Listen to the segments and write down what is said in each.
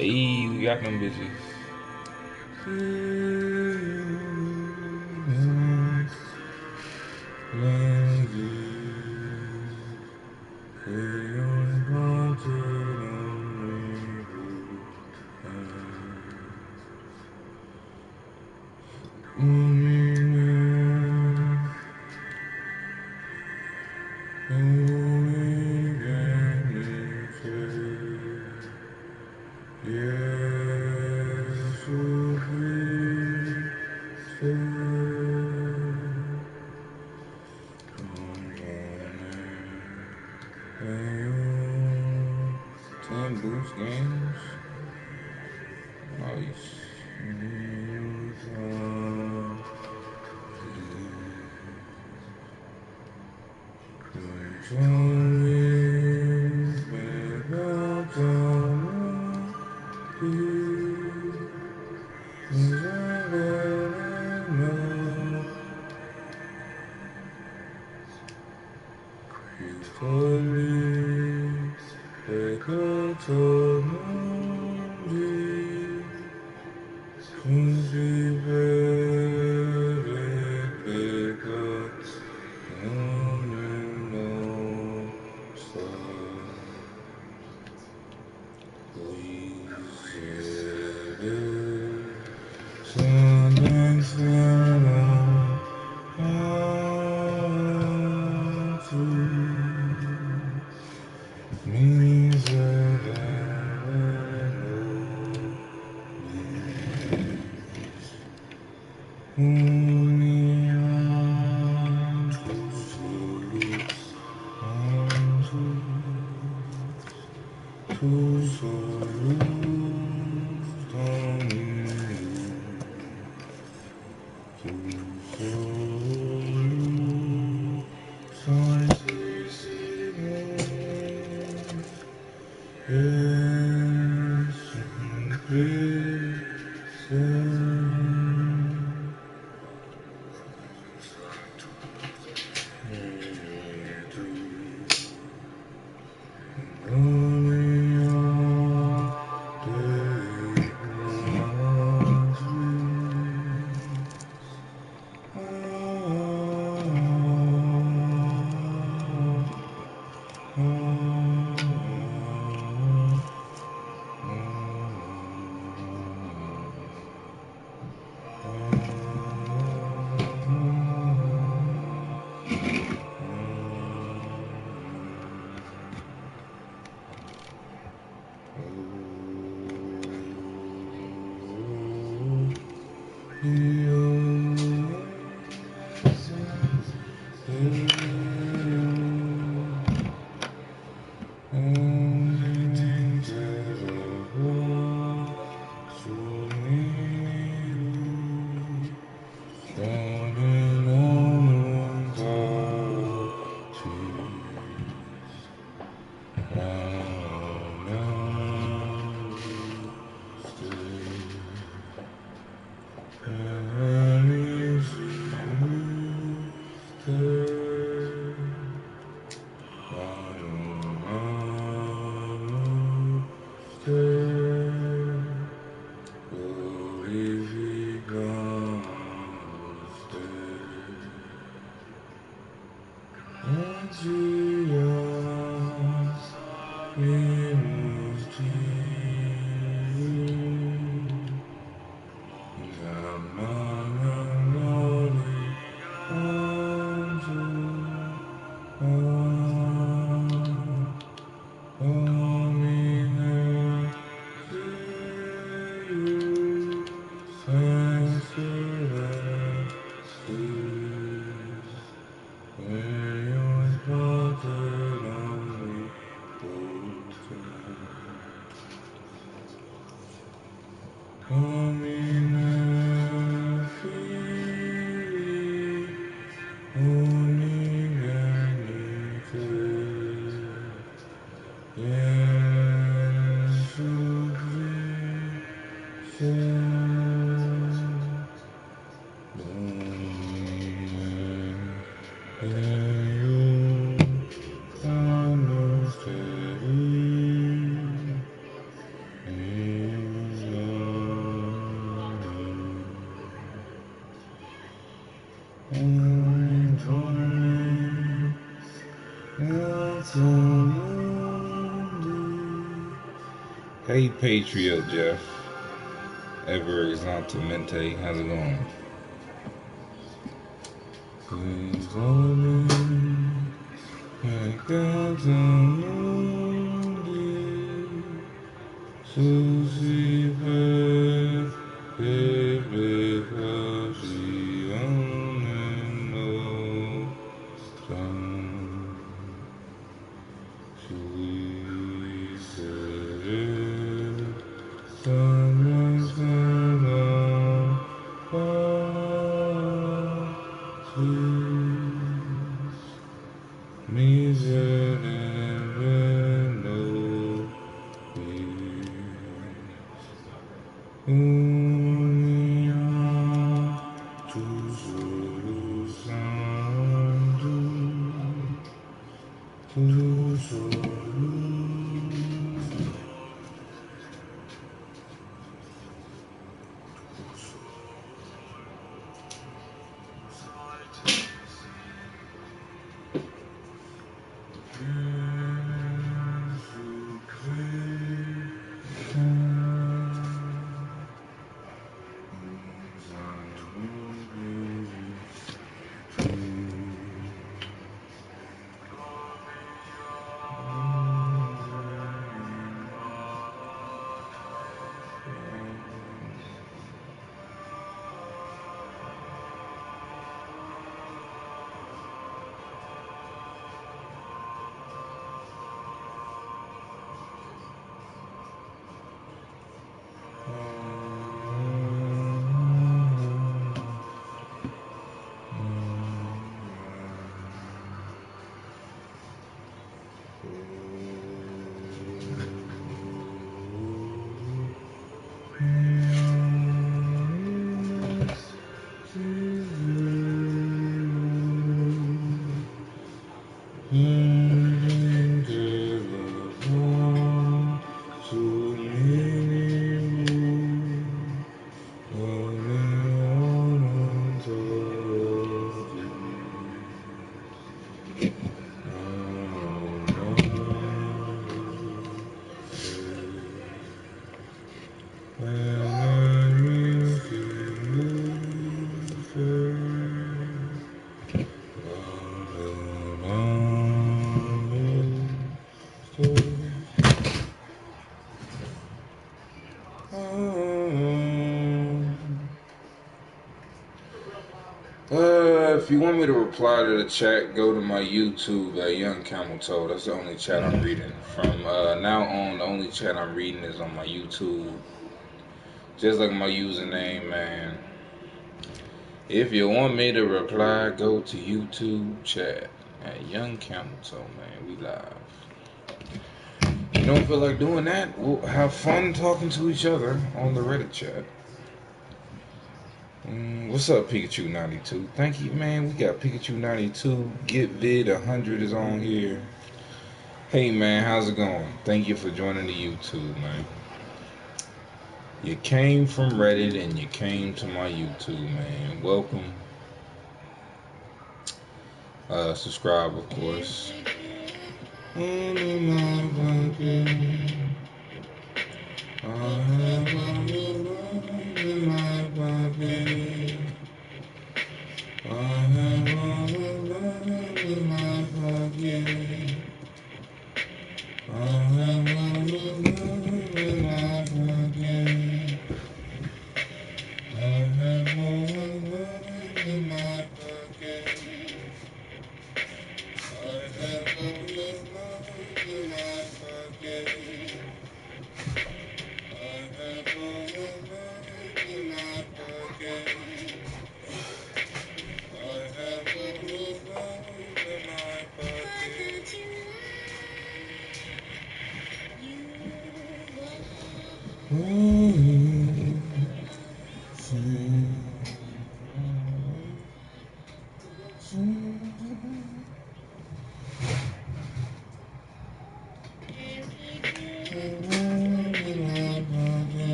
Hey, we got them bitches. Boost games. Nice. Hey, Patriot Jeff. Ever exaltamente. How's it going? Please on I got Susie baby, she only knows some sweet someone's gonna miserere no union to If you want me to reply to the chat, go to my YouTube at Young Camel Toe. That's the only chat I'm reading. From now on, the only chat I'm reading is on my YouTube. Just like my username, man. If you want me to reply, go to YouTube chat at Young Camel Toe, man. We live. If you don't feel like doing that, we'll have fun talking to each other on the Reddit chat. What's up, Pikachu92? Thank you, man. We got Pikachu92. Get Vid 100 is on here. Hey, man, how's it going? Thank you for joining the YouTube, man. You came from Reddit and you came to my YouTube, man. Welcome. Subscribe, of course.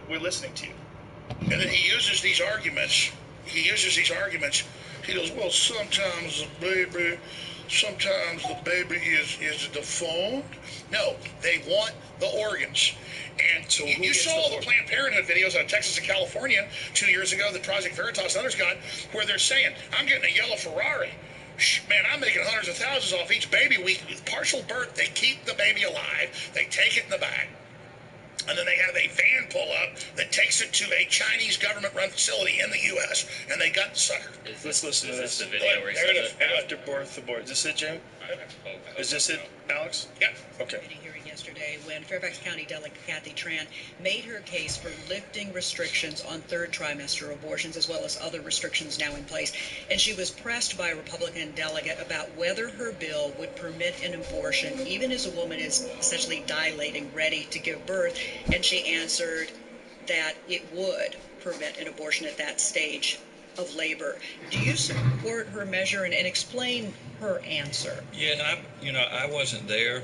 We're listening to you. And then he uses these arguments. He goes, well, sometimes the baby is deformed. No, they want the organs. And so you saw all the Planned Parenthood videos out of Texas and California 2 years ago that Project Veritas and others got, where they're saying, I'm getting a yellow Ferrari. Man, I'm making hundreds of thousands off each baby week. With partial birth, they keep the baby alive. They take it in the bag. And then they have a van pull up that takes it to a Chinese government-run facility in the U.S., and they got the sucker. Let's listen to this. The video where he said after birth abort. Is this it, Jim? Is this it, Alex? Yeah. Okay. Hearing yesterday when Fairfax County Delegate Kathy Tran made her case for lifting restrictions on third trimester abortions, as well as other restrictions now in place. And she was pressed by a Republican delegate about whether her bill would permit an abortion, even as a woman is essentially dilating, ready to give birth. And she answered that it would permit an abortion at that stage of labor. Do you support her measure, and explain her answer? Yeah, I wasn't there.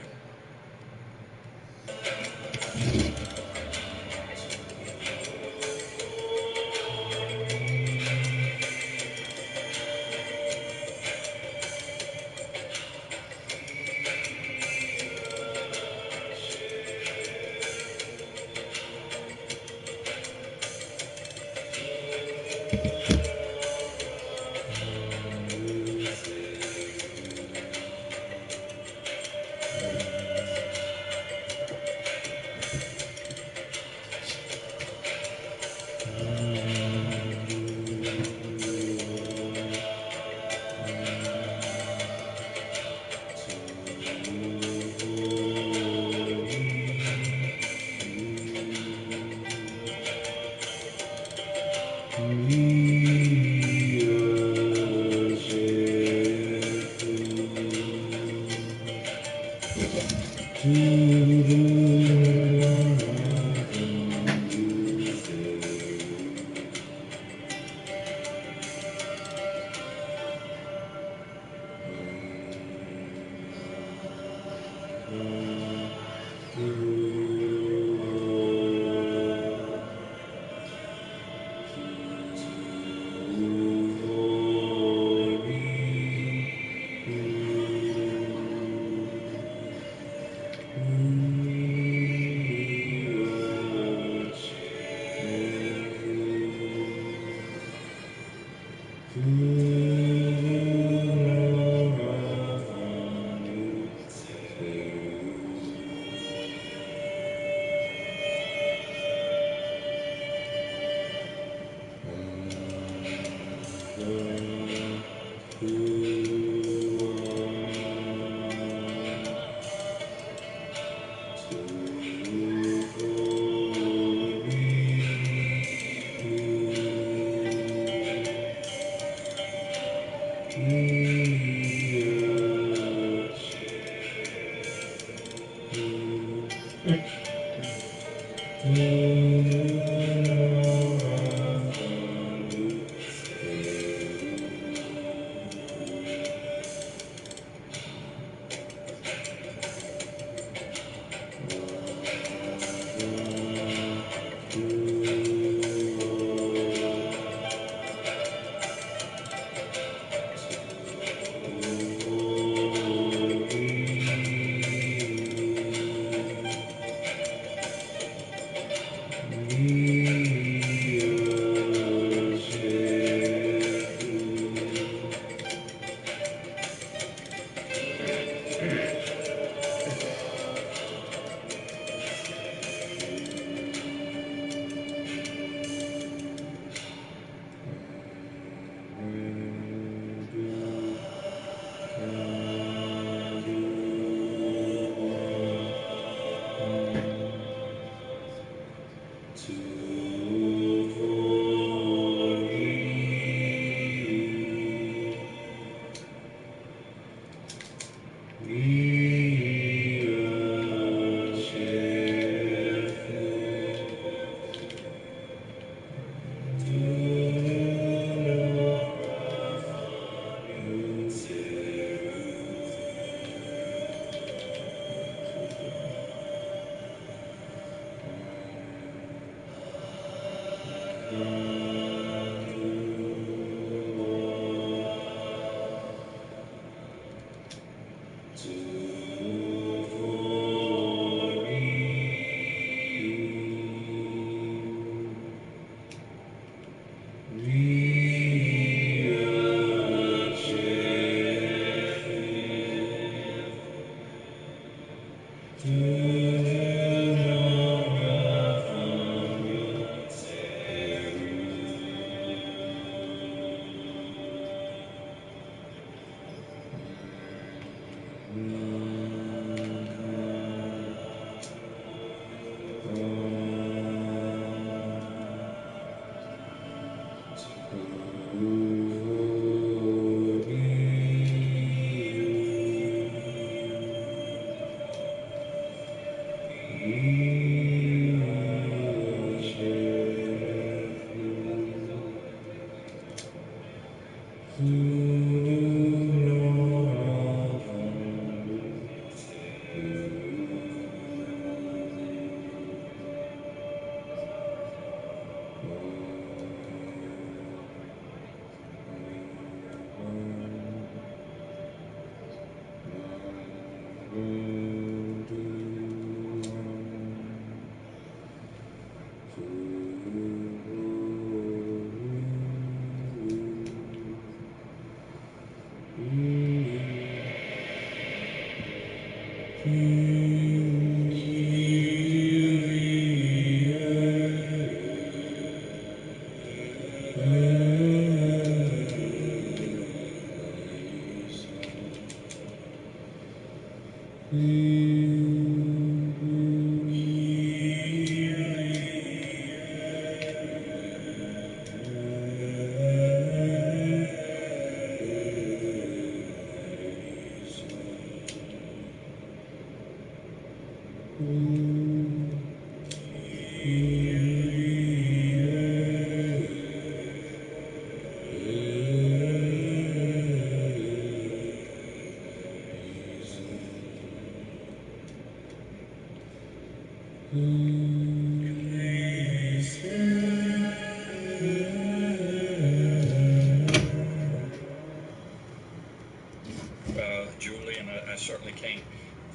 Julie, and I certainly can't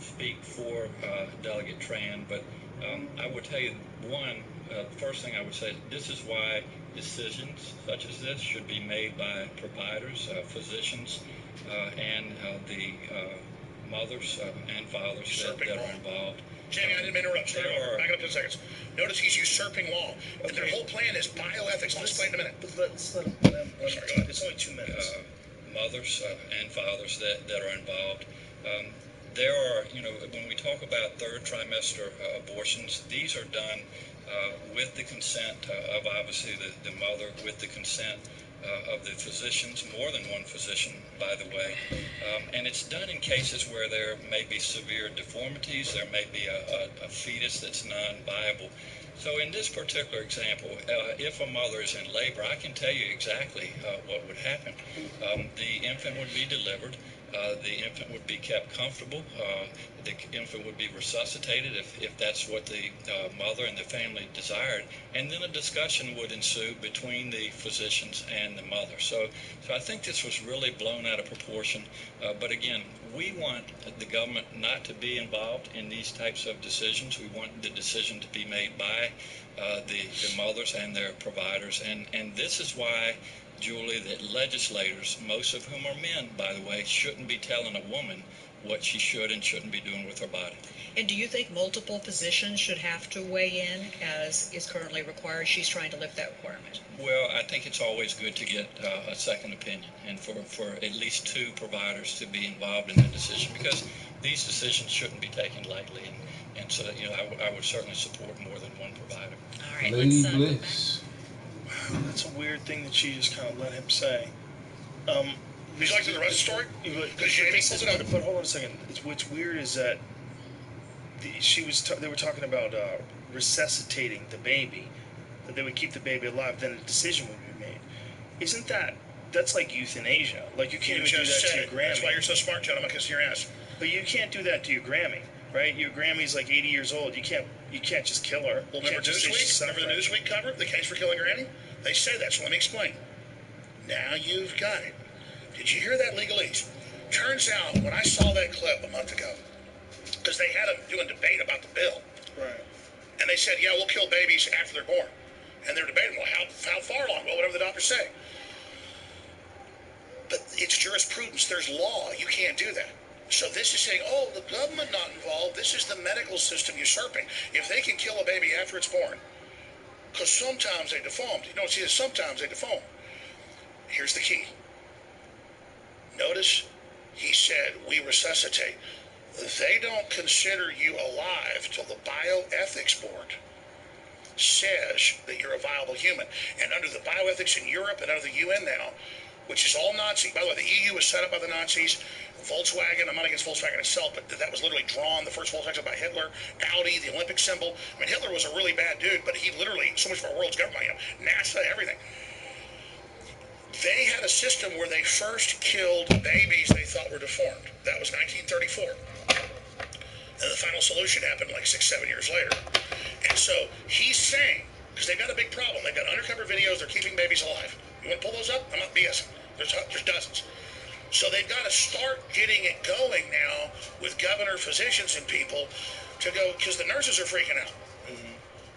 speak for Delegate Tran, but I would tell you, one, the first thing I would say is this is why decisions such as this should be made by providers, physicians, and the mothers and fathers that are involved. Jamie, I didn't interrupt. Start over. Back up 10 seconds. Notice he's usurping law. And their whole plan is bioethics. I'll explain in a minute. Let's let him. Sorry, go ahead. It's only 2 minutes. Mothers and fathers that are involved. There are, when we talk about third trimester abortions, these are done with the consent of obviously the mother, with the consent of the physicians, more than one physician, by the way. And it's done in cases where there may be severe deformities, there may be a fetus that's non-viable. So in this particular example, if a mother is in labor, I can tell you exactly what would happen. The infant would be delivered. The infant would be kept comfortable. The infant would be resuscitated if that's what the mother and the family desired. And then a discussion would ensue between the physicians and the mother. So I think this was really blown out of proportion. But again, we want the government not to be involved in these types of decisions. We want the decision to be made by the mothers and their providers. And this is why, Julie, that legislators, most of whom are men, by the way, shouldn't be telling a woman what she should and shouldn't be doing with her body. And do you think multiple physicians should have to weigh in, as is currently required? She's trying to lift that requirement. Well, I think it's always good to get a second opinion, and for at least 2 providers to be involved in that decision, because these decisions shouldn't be taken lightly. And so, I would certainly support more than one provider. All right, Lady let's Bliss. Wow, that's a weird thing that she just kind of let him say. Would you like to the rest of the story? Because Jamie pulls it up. But hold on a second. What's weird is that they were talking about resuscitating the baby, that they would keep the baby alive, then a decision would be made. Isn't that's like euthanasia? Like, you can't even do that to your Grammy. That's why you're so smart, gentlemen, because your ass. But you can't do that to your Grammy, right? Your Grammy's like 80 years old. You can't just kill her. Well, remember Newsweek? Remember the Newsweek cover? The case for killing Granny? They say that, so let me explain. Now you've got it. Did you hear that, legalese? Turns out, when I saw that clip a month ago, because they had them doing debate about the bill, Right. and they said, yeah, we'll kill babies after they're born. And they're debating, well, how far along? Well, whatever the doctors say. But it's jurisprudence. There's law. You can't do that. So this is saying, oh, the government not involved. This is the medical system usurping. If they can kill a baby after it's born, because sometimes they deformed. You don't see this, sometimes they deform. Here's the key. Notice he said, we resuscitate. They don't consider you alive till the bioethics board says that you're a viable human. And under the bioethics in Europe and under the UN now, which is all Nazi, by the way, the EU was set up by the Nazis. Volkswagen, I'm not against Volkswagen itself, but that was literally drawn, the first Volkswagen by Hitler. Audi, the Olympic symbol. I mean, Hitler was a really bad dude, but he literally, so much of our world's government, NASA, everything. They had a system where they first killed babies they thought were deformed. That was 1934. And the final solution happened like 6-7 years later. And so he's saying, because they've got a big problem, they've got undercover videos, they're keeping babies alive. You want to pull those up? I'm not BSing. There's dozens. So they've got to start getting it going now with governor, physicians, and people to go, because the nurses are freaking out.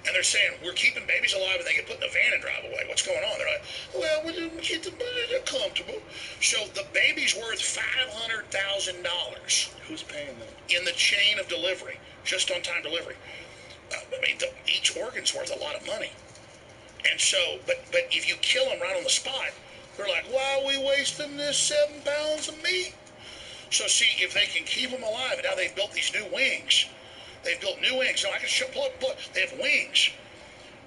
And they're saying, we're keeping babies alive and they get put in a van and drive away. What's going on? They're like, well, we didn't keep the baby, they're comfortable. So the baby's worth $500,000. Who's paying them? In the chain of delivery, just on time delivery. Each organ's worth a lot of money. And so, but if you kill them right on the spot, they're like, why are we wasting this 7 pounds of meat? So see, if they can keep them alive, and now they've built these new wings. They've built new wings. So I can show, pull up. They have wings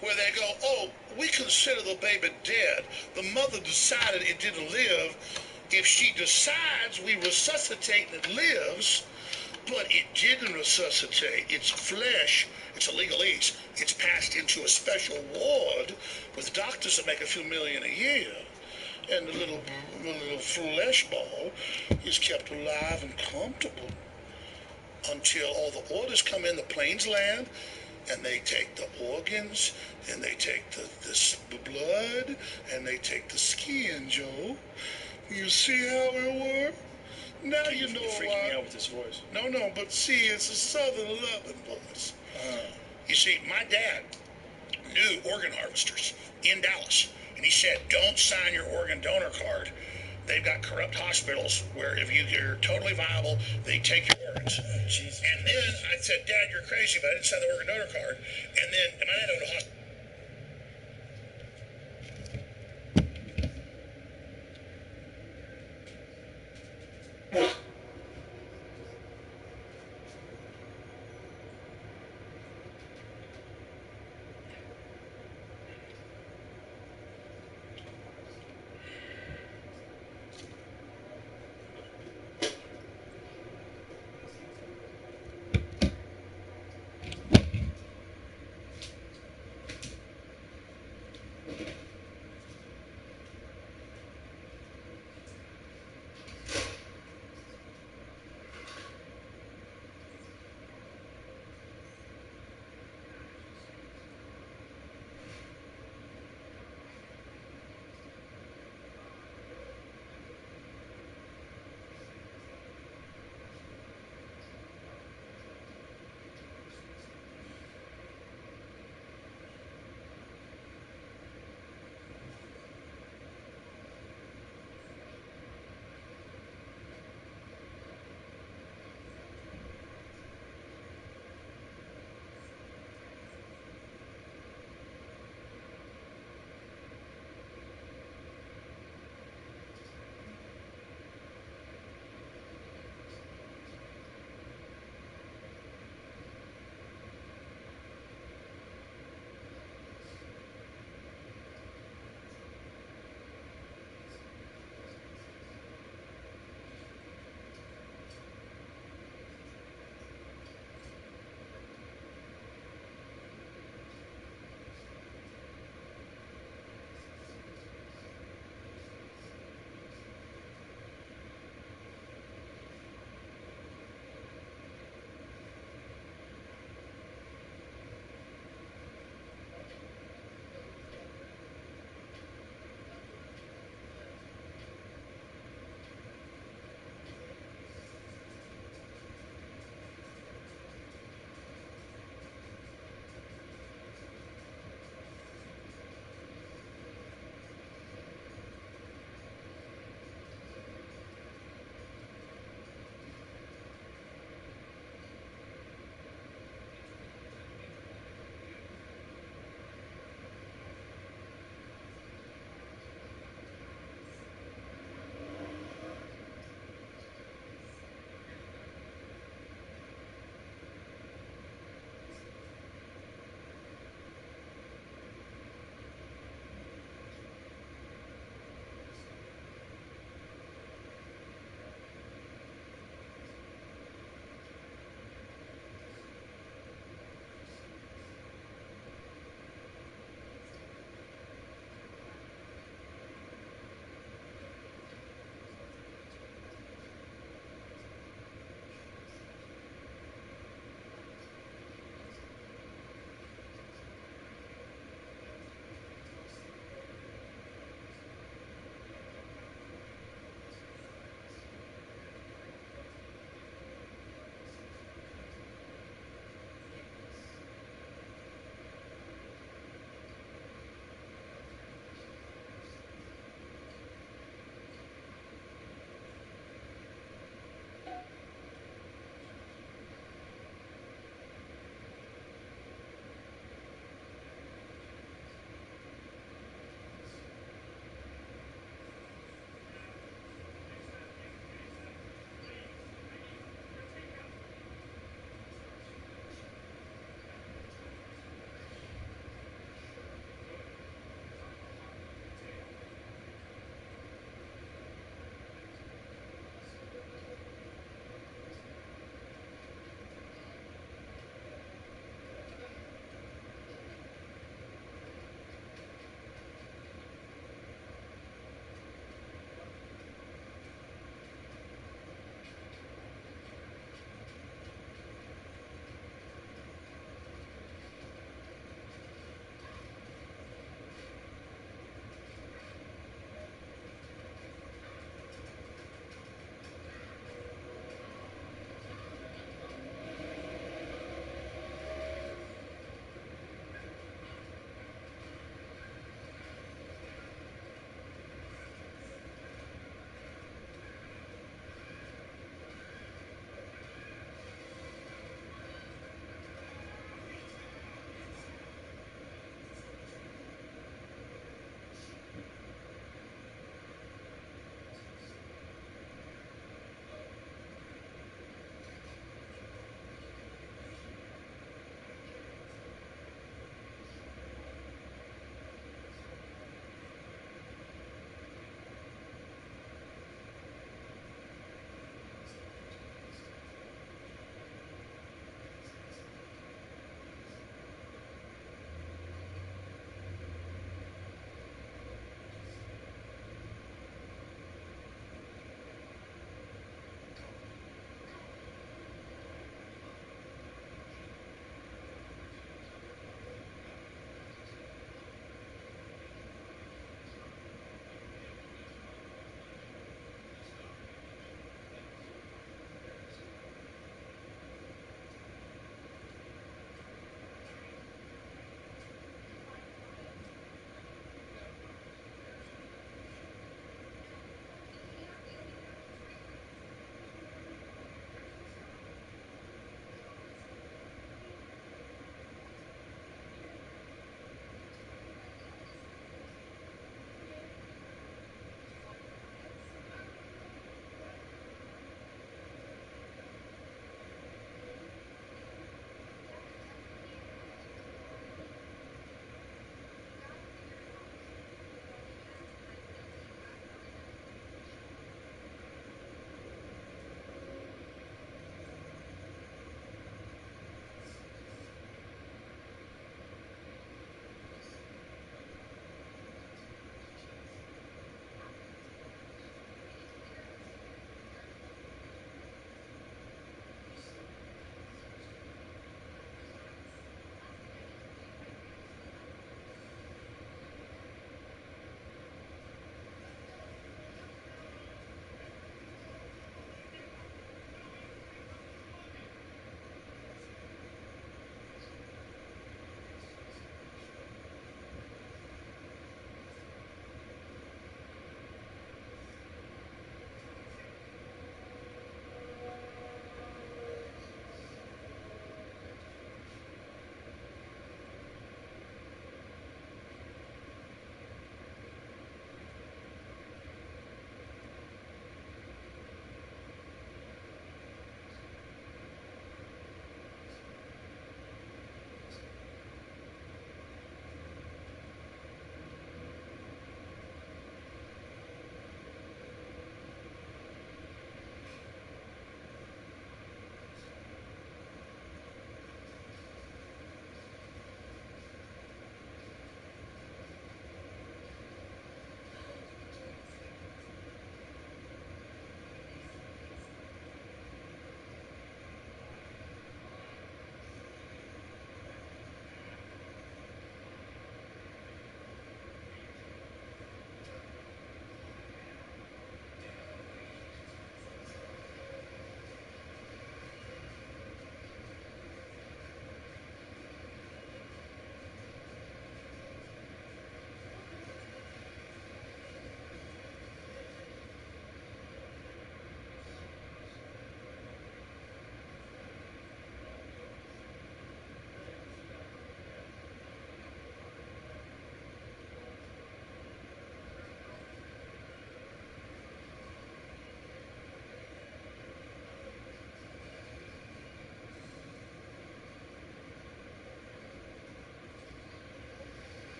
where they go, oh, we consider the baby dead. The mother decided it didn't live. If she decides we resuscitate and it lives, but it didn't resuscitate, its flesh, it's a legalese, it's passed into a special ward with doctors that make a few million a year. And the little flesh ball is kept alive and comfortable until all the orders come in, the planes land, and they take the organs, and they take the blood, and they take the skin, Joe. You see how it works? Now you know why. You're freaking me out with this voice. No, but see, it's a southern loving voice. You see, my dad knew organ harvesters. in Dallas. And he said, don't sign your organ donor card. They've got corrupt hospitals where if you're totally viable, they take your organs. And then I said, Dad, you're crazy, but I didn't sign the organ donor card. And then my dad owned a hospital.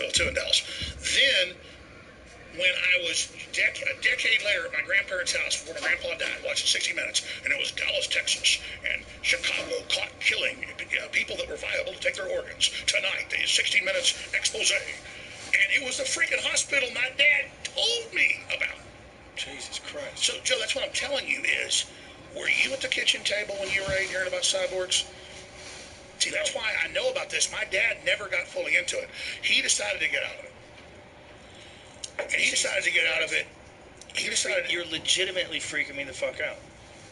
hospital too in Dallas. Then, when I was a decade later at my grandparents' house before my grandpa died, watching 60 Minutes, and it was Dallas, Texas, and Chicago caught killing people that were viable to take their organs tonight. The 60 Minutes expose. And it was the freaking hospital my dad told me about. Jesus Christ. So, Joe, that's what I'm telling you is, were you at the kitchen table when you were 8 hearing about cyborgs? See, that's why I know about this. My dad never got fully into it. He decided to get out of it. And he decided to get out of it. You're legitimately freaking me the fuck out.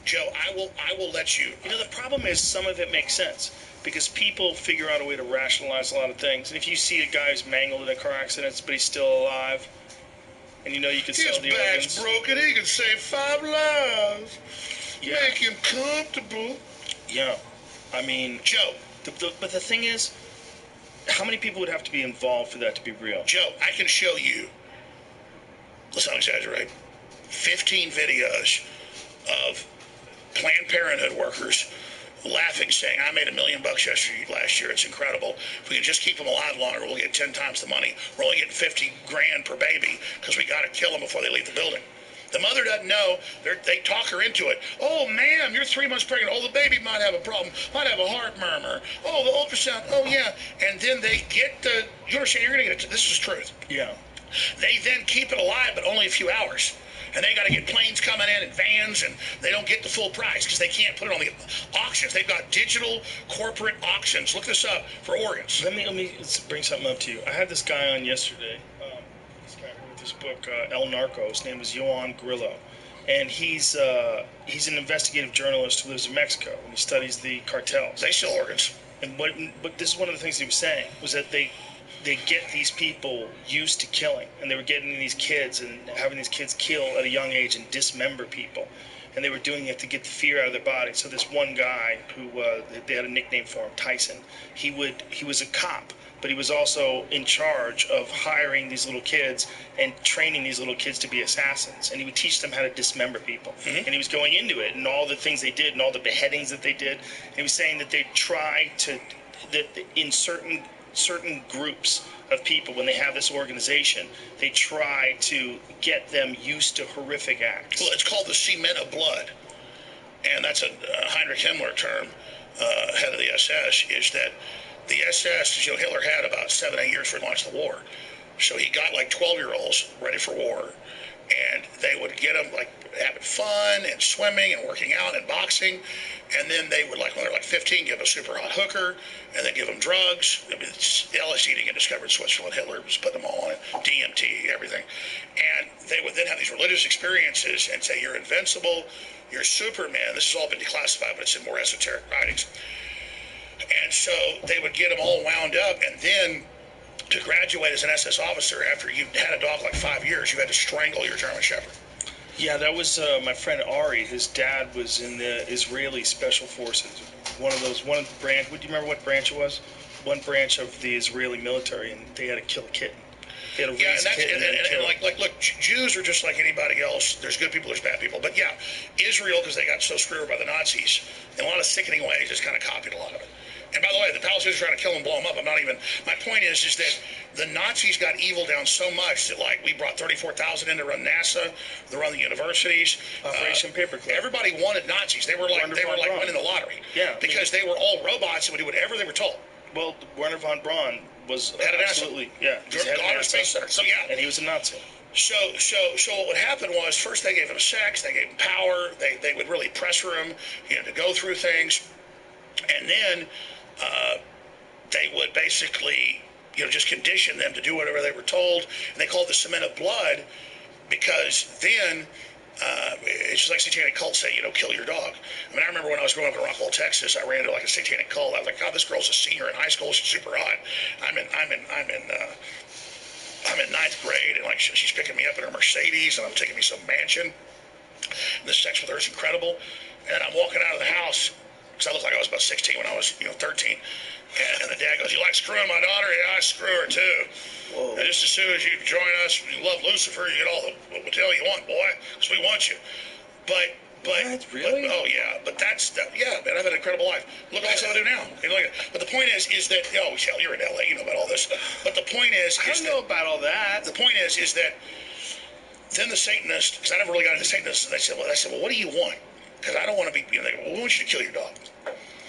Joe, I will let you. You know, the problem is some of it makes sense because people figure out a way to rationalize a lot of things. And if you see a guy who's mangled in a car accident, but he's still alive, and you know you can sell the organs. His back's broken, he can save 5 lives. Yeah. Make him comfortable. Yeah. I mean, Joe. But the thing is, how many people would have to be involved for that to be real? Joe, I can show you, let's not exaggerate, 15 videos of Planned Parenthood workers laughing, saying, I made $1 million last year. It's incredible. If we can just keep them alive longer, we'll get 10 times the money. We're only getting $50,000 per baby because we got to kill them before they leave the building. The mother doesn't know. They talk her into it. Oh, ma'am, you're 3 months pregnant. Oh, the baby might have a problem. Might have a heart murmur. Oh, the ultrasound. Oh, yeah. And then they get the, you understand, you're going to get, this is truth. Yeah. They then keep it alive, but only a few hours. And they got to get planes coming in and vans, and they don't get the full price because they can't put it on the auctions. They've got digital corporate auctions. Look this up for organs. Let me bring something up to you. I had this guy on yesterday. This guy who wrote this book, El Narco. His name is Joan Grillo, and he's an investigative journalist who lives in Mexico, and he studies the cartels. They sell organs. And but this is one of the things he was saying was that they get these people used to killing, and they were getting these kids and having these kids kill at a young age and dismember people, and they were doing it to get the fear out of their body. So this one guy who they had a nickname for him, Tyson. He was a cop, but he was also in charge of hiring these little kids and training these little kids to be assassins, and he would teach them how to dismember people. Mm-hmm. And he was going into it and all the things they did and all the beheadings that they did. And he was saying that they try to that in certain groups of people, when they have this organization, they try to get them used to horrific acts. Well, it's called the cement of blood, and that's a Heinrich Himmler term, head of the SS, is that the SS, Hitler had about 7-8 years before he launched the war. So he got like 12-year-olds ready for war, and they would get them like having fun and swimming and working out and boxing, and then they would, like when they're like 15, give a super hot hooker, and then give them drugs. I mean, LSD didn't get discovered in Switzerland. Hitler was putting them all on it, DMT, everything. And they would then have these religious experiences and say, you're invincible, you're Superman. This has all been declassified, but it's in more esoteric writings. And so they would get them all wound up, and then to graduate as an SS officer after you had a dog like 5 years, you had to strangle your German Shepherd. Yeah, that was my friend Ari. His dad was in the Israeli Special Forces. One branch. Would you remember what branch it was? One branch of the Israeli military, and they had to kill a kitten. They had to raise a kitten and look, Jews are just like anybody else. There's good people, there's bad people. But yeah, Israel, because they got so screwed over by the Nazis, in a lot of sickening ways, just kind of copied a lot of it. And by the way, the Palestinians are trying to kill them, blow them up. My point is that the Nazis got evil down so much that, like, we brought 34,000 in to run NASA, to run the universities. Operation Paperclip. Everybody wanted Nazis. They were like winning the lottery. Yeah. Because they were all robots and would do whatever they were told. Well, Werner von Braun was absolutely, yeah. Goddard Space Center. So, yeah. And he was a Nazi. So what would happen was, first they gave him sex, they gave him power, they would really pressure him, to go through things. And then they would basically, just condition them to do whatever they were told. And they called it the cement of blood because then it's just like satanic cults say, kill your dog. I mean, I remember when I was growing up in Rockwell, Texas, I ran into like a satanic cult. I was like, God, this girl's a senior in high school. She's super hot. I'm in 9th grade, and like she's picking me up in her Mercedes, and I'm taking me some mansion. And the sex with her is incredible. And I'm walking out of the house. Because I looked like I was about 16 when I was, 13. And the dad goes, you like screwing my daughter? Yeah, I screw her too. Whoa. And just as soon as you join us, you love Lucifer, you get all the hotel you want, boy, because we want you. But But, Really? oh yeah, but yeah, man, I've had an incredible life. Look what else I do now. But the point is that oh, hell, you're in LA, you know about all this. But the point is I don't know about all that. the point is that then the Satanists, because I never really got into Satanists, and they said, well, what do you want? Because I don't want to be, you know, well, we want you to kill your dog.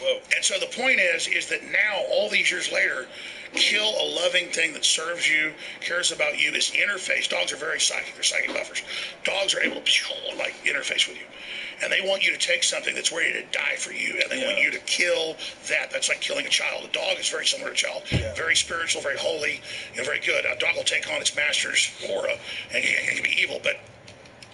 Whoa. And so the point is that now, all these years later, kill a loving thing that serves you, cares about you, is interface. Dogs are very psychic. They're psychic buffers. Dogs are able to, like, interface with you. And they want you to take something that's ready to die for you, and they want you to kill that. That's like killing a child. A dog is very similar to a child. Yeah. Very spiritual, very holy, very good. A dog will take on its master's aura, and it can be evil, but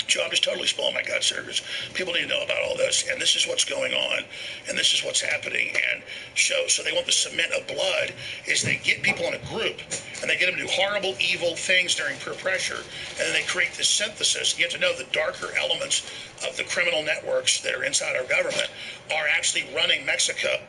Joe, I'm just totally spilling my guts here because people need to know about all this, and this is what's going on, and this is what's happening. And so they want the cement of blood is they get people in a group, and they get them to do horrible, evil things during peer pressure, and then they create this synthesis. You have to know the darker elements of the criminal networks that are inside our government are actually running Mexico.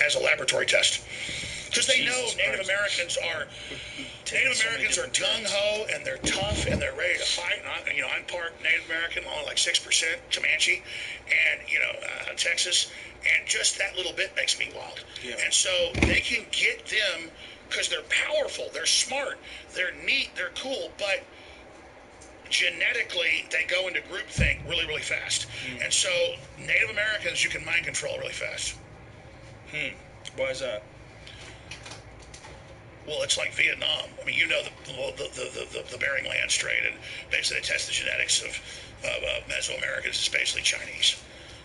as a laboratory test. Because they know Native Americans are gung ho and they're tough and they're ready to fight. And I'm part Native American, only like 6% Comanche, and Texas, and just that little bit makes me wild. Yeah. And so they can get them because they're powerful, they're smart, they're neat, they're cool, but genetically they go into groupthink really, really fast. And so Native Americans you can mind control really fast. Why is that? Well, it's like Vietnam. I mean, the Bering Land Strait, and basically they test the genetics of Mesoamericans. It's basically Chinese,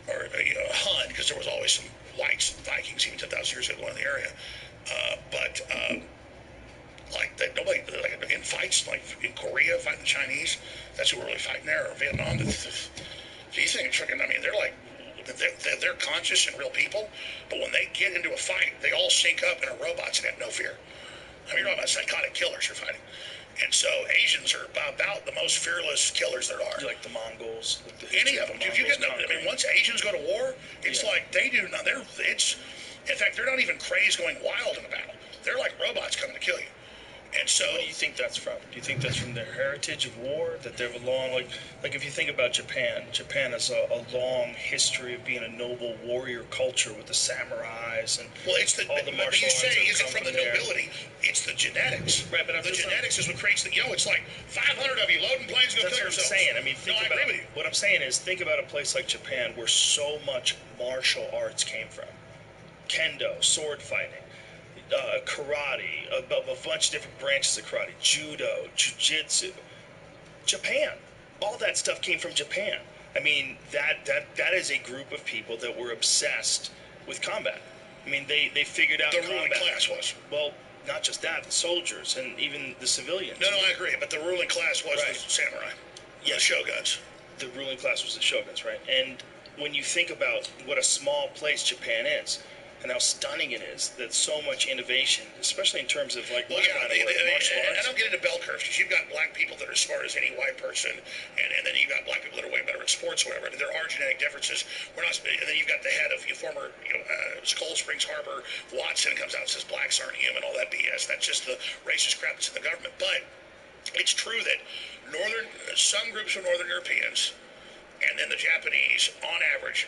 or Han, because there was always some whites, Vikings, even 10,000 years ago in the area. Nobody in fights like in Korea fighting the Chinese. That's who we're really fighting there, or Vietnam. These things, I mean, they're conscious and real people, but when they get into a fight, they all sync up and are robots and have no fear. I mean, you're talking about psychotic killers you're fighting. And so Asians are about the most fearless killers there are. Like the Mongols. Any of them. Once Asians go to war, it's like they do not. In fact, they're not even crazed going wild in a battle. They're like robots coming to kill you. And so, what do you think that's from? Do you think that's from their heritage of war? That they have a long, like if you think about Japan has a long history of being a noble warrior culture with the samurais and all the martial arts. But you say, is it from the nobility? It's the genetics. Right, but the genetics is what creates it's like 500 of you loading planes, go kill yourself. That's what I'm saying. I mean, I agree with you. What I'm saying is, think about a place like Japan where so much martial arts came from. Kendo, sword fighting. Karate, a bunch of different branches of karate, judo, jiu-jitsu. Japan, all that stuff came from Japan. I mean, that is a group of people that were obsessed with combat. I mean, they figured out the combat. ruling class was. Well, not just that, the soldiers and even the civilians. No, I agree, but the ruling class was the samurai, the shoguns. The ruling class was the shoguns, right? And when you think about what a small place Japan is, and how stunning it is that so much innovation, especially in terms of martial arts. I don't get into bell curves because you've got black people that are as smart as any white person, and then you've got black people that are way better at sports or whatever. And there are genetic differences. And then you've got the head of former Cold Springs Harbor, Watson, comes out and says blacks aren't human, all that BS. That's just the racist crap that's in the government. But it's true that some groups of Northern Europeans, and then the Japanese, on average,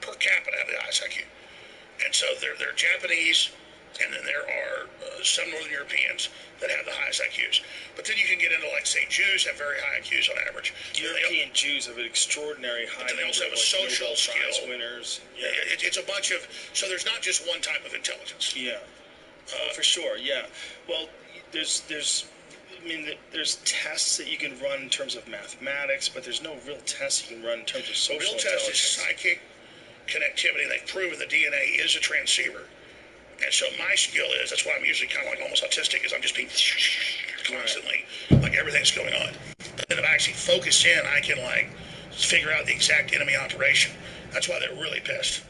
per capita, have the highest IQ. And so they're Japanese, and then there are some Northern Europeans that have the highest IQs. But then you can get into, say, Jews have very high IQs on average. European Jews have an extraordinary high number. They also have a social skill. Winners. Yeah. It's a bunch of. So there's not just one type of intelligence. Yeah, for sure. Yeah. Well, there's tests that you can run in terms of mathematics, but there's no real tests you can run in terms of social intelligence. The real test is psychic connectivity. They've proven the DNA is a transceiver. And so my skill is, that's why I'm usually kind of like almost autistic, is I'm just being constantly, like everything's going on. But then if I actually focus in, I can figure out the exact enemy operation. That's why they're really pissed.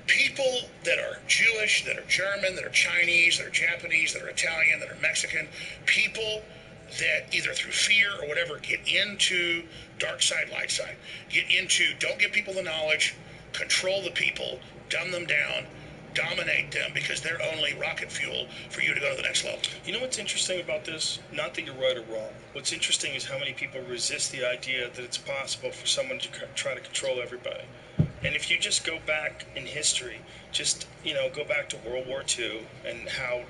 People that are Jewish, that are German, that are Chinese, that are Japanese, that are Italian, that are Mexican, people that either through fear or whatever get into dark side, light side, don't give people the knowledge, control the people, dumb them down, dominate them, because they're only rocket fuel for you to go to the next level. You know what's interesting about this? Not that you're right or wrong. What's interesting is how many people resist the idea that it's possible for someone to try to control everybody. And if you just go back in history, go back to World War II and how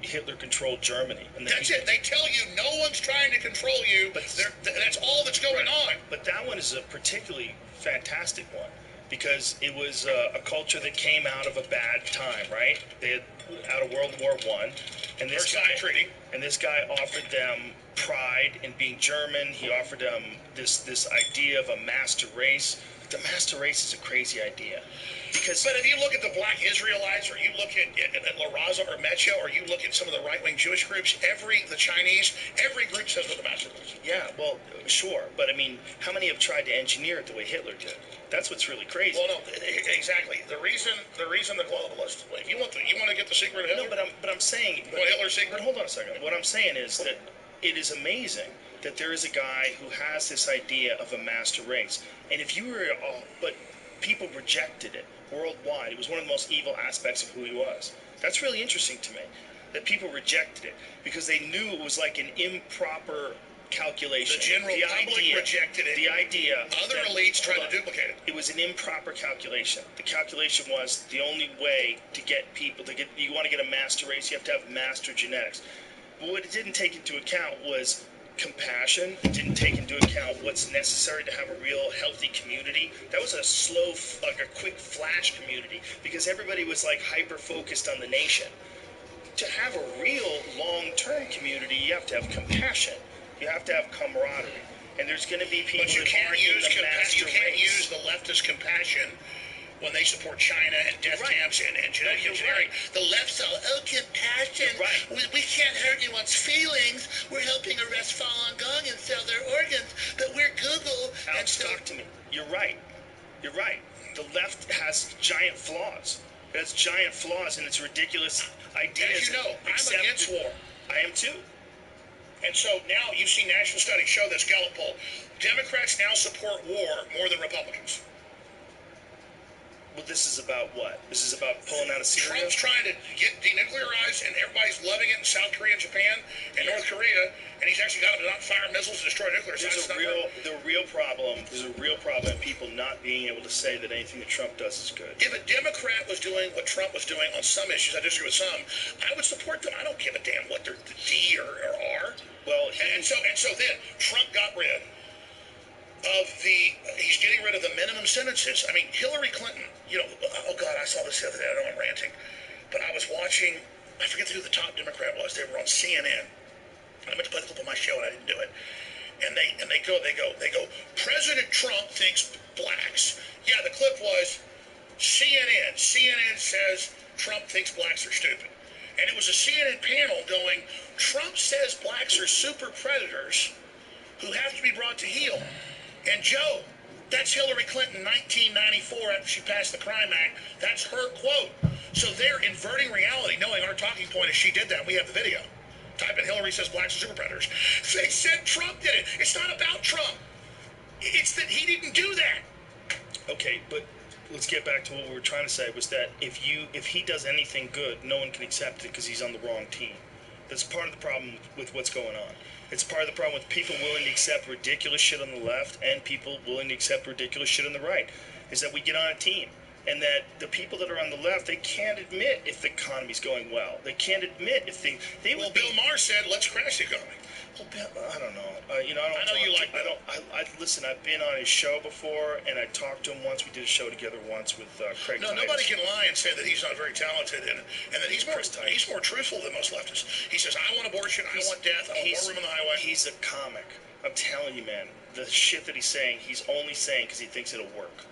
Hitler controlled Germany. And that's it. They tell you no one's trying to control you, but that's all that's going on. But that one is a particularly fantastic one because it was a culture that came out of a bad time, right? They had out of World War I, and this guy offered them pride in being German. He offered them this idea of a master race. The master race is a crazy idea. But if you look at the black Israelites, or you look at La Raza or Mecha, or you look at some of the right-wing Jewish groups, the Chinese, every group says what the master race is. Yeah, well, sure. But, I mean, how many have tried to engineer it the way Hitler did? That's what's really crazy. Well, no, exactly. The reason the globalist, if you want to get the secret of Hitler? No, but I'm saying... You want Hitler's secret? But hold on a second. What I'm saying is that it is amazing that there is a guy who has this idea of a master race. And if you were... people rejected it worldwide. It was one of the most evil aspects of who he was. That's really interesting to me, that people rejected it because they knew it was like an improper calculation. The general public rejected it. The idea. Other elites tried to duplicate it. It was an improper calculation. The calculation was the only way to get people to get. You want to get a master race, you have to have master genetics. But what it didn't take into account was compassion. It didn't take into account what's necessary to have a real healthy community. That was a slow, like a quick flash community because everybody was like hyper focused on the nation. To have a real long-term community, you have to have compassion. You have to have camaraderie. And there's going to be people that aren't in the master race. You can't use the leftist compassion when they support China and death camps and genetic engineering. The left's all, compassion. We can't hurt anyone's feelings. We're helping arrest Falun Gong and sell their organs, but we're Google. Alex, talk to me. You're right. You're right. The left has giant flaws. It has giant flaws in its ridiculous ideas. As you know, I'm against war. I am too. And so now you see national studies show this Gallup poll. Democrats now support war more than Republicans. Well, this is about what? This is about pulling out of Syria? Trump's trying to get denuclearized, and everybody's loving it in South Korea and Japan and North Korea, and he's actually got them to not fire missiles to destroy nuclear sites. There's a real problem in people not being able to say that anything that Trump does is good. If a Democrat was doing what Trump was doing on some issues, I disagree with some, I would support them. I don't give a damn what they're the D or R. Well, and so then Trump got rid of he's getting rid of the minimum sentences. I mean, Hillary Clinton, oh God, I saw this the other day. I know I'm ranting, but I was watching, I forget who the top Democrat was. They were on CNN. I meant to play the clip on my show and I didn't do it. And they go, President Trump thinks blacks. Yeah, the clip was CNN. CNN says Trump thinks blacks are stupid. And it was a CNN panel going, Trump says blacks are super predators who have to be brought to heel. And Joe, that's Hillary Clinton 1994 after she passed the Crime Act. That's her quote. So they're inverting reality, knowing our talking point is she did that. We have the video. Type in Hillary says blacks are super predators. They said Trump did it. It's not about Trump. It's that he didn't do that. Okay, but let's get back to what we were trying to say was that if he does anything good, no one can accept it because he's on the wrong team. That's part of the problem with what's going on. It's part of the problem with people willing to accept ridiculous shit on the left and people willing to accept ridiculous shit on the right, is that we get on a team. And that the people that are on the left, they can't admit if the economy's going well. They can't admit if they Well, Bill Maher said, let's crash the economy. Well, Bill, I don't know. I know you like Bill. Listen, I've been on his show before, and I talked to him once. We did a show together once with Craig No, Titus. nobody can lie and say that he's not very talented and that he's more truthful than most leftists. He says, I want abortion, I want death, I want more room on the highway. He's a comic. I'm telling you, man. The shit that he's saying, he's only saying because he thinks it'll work.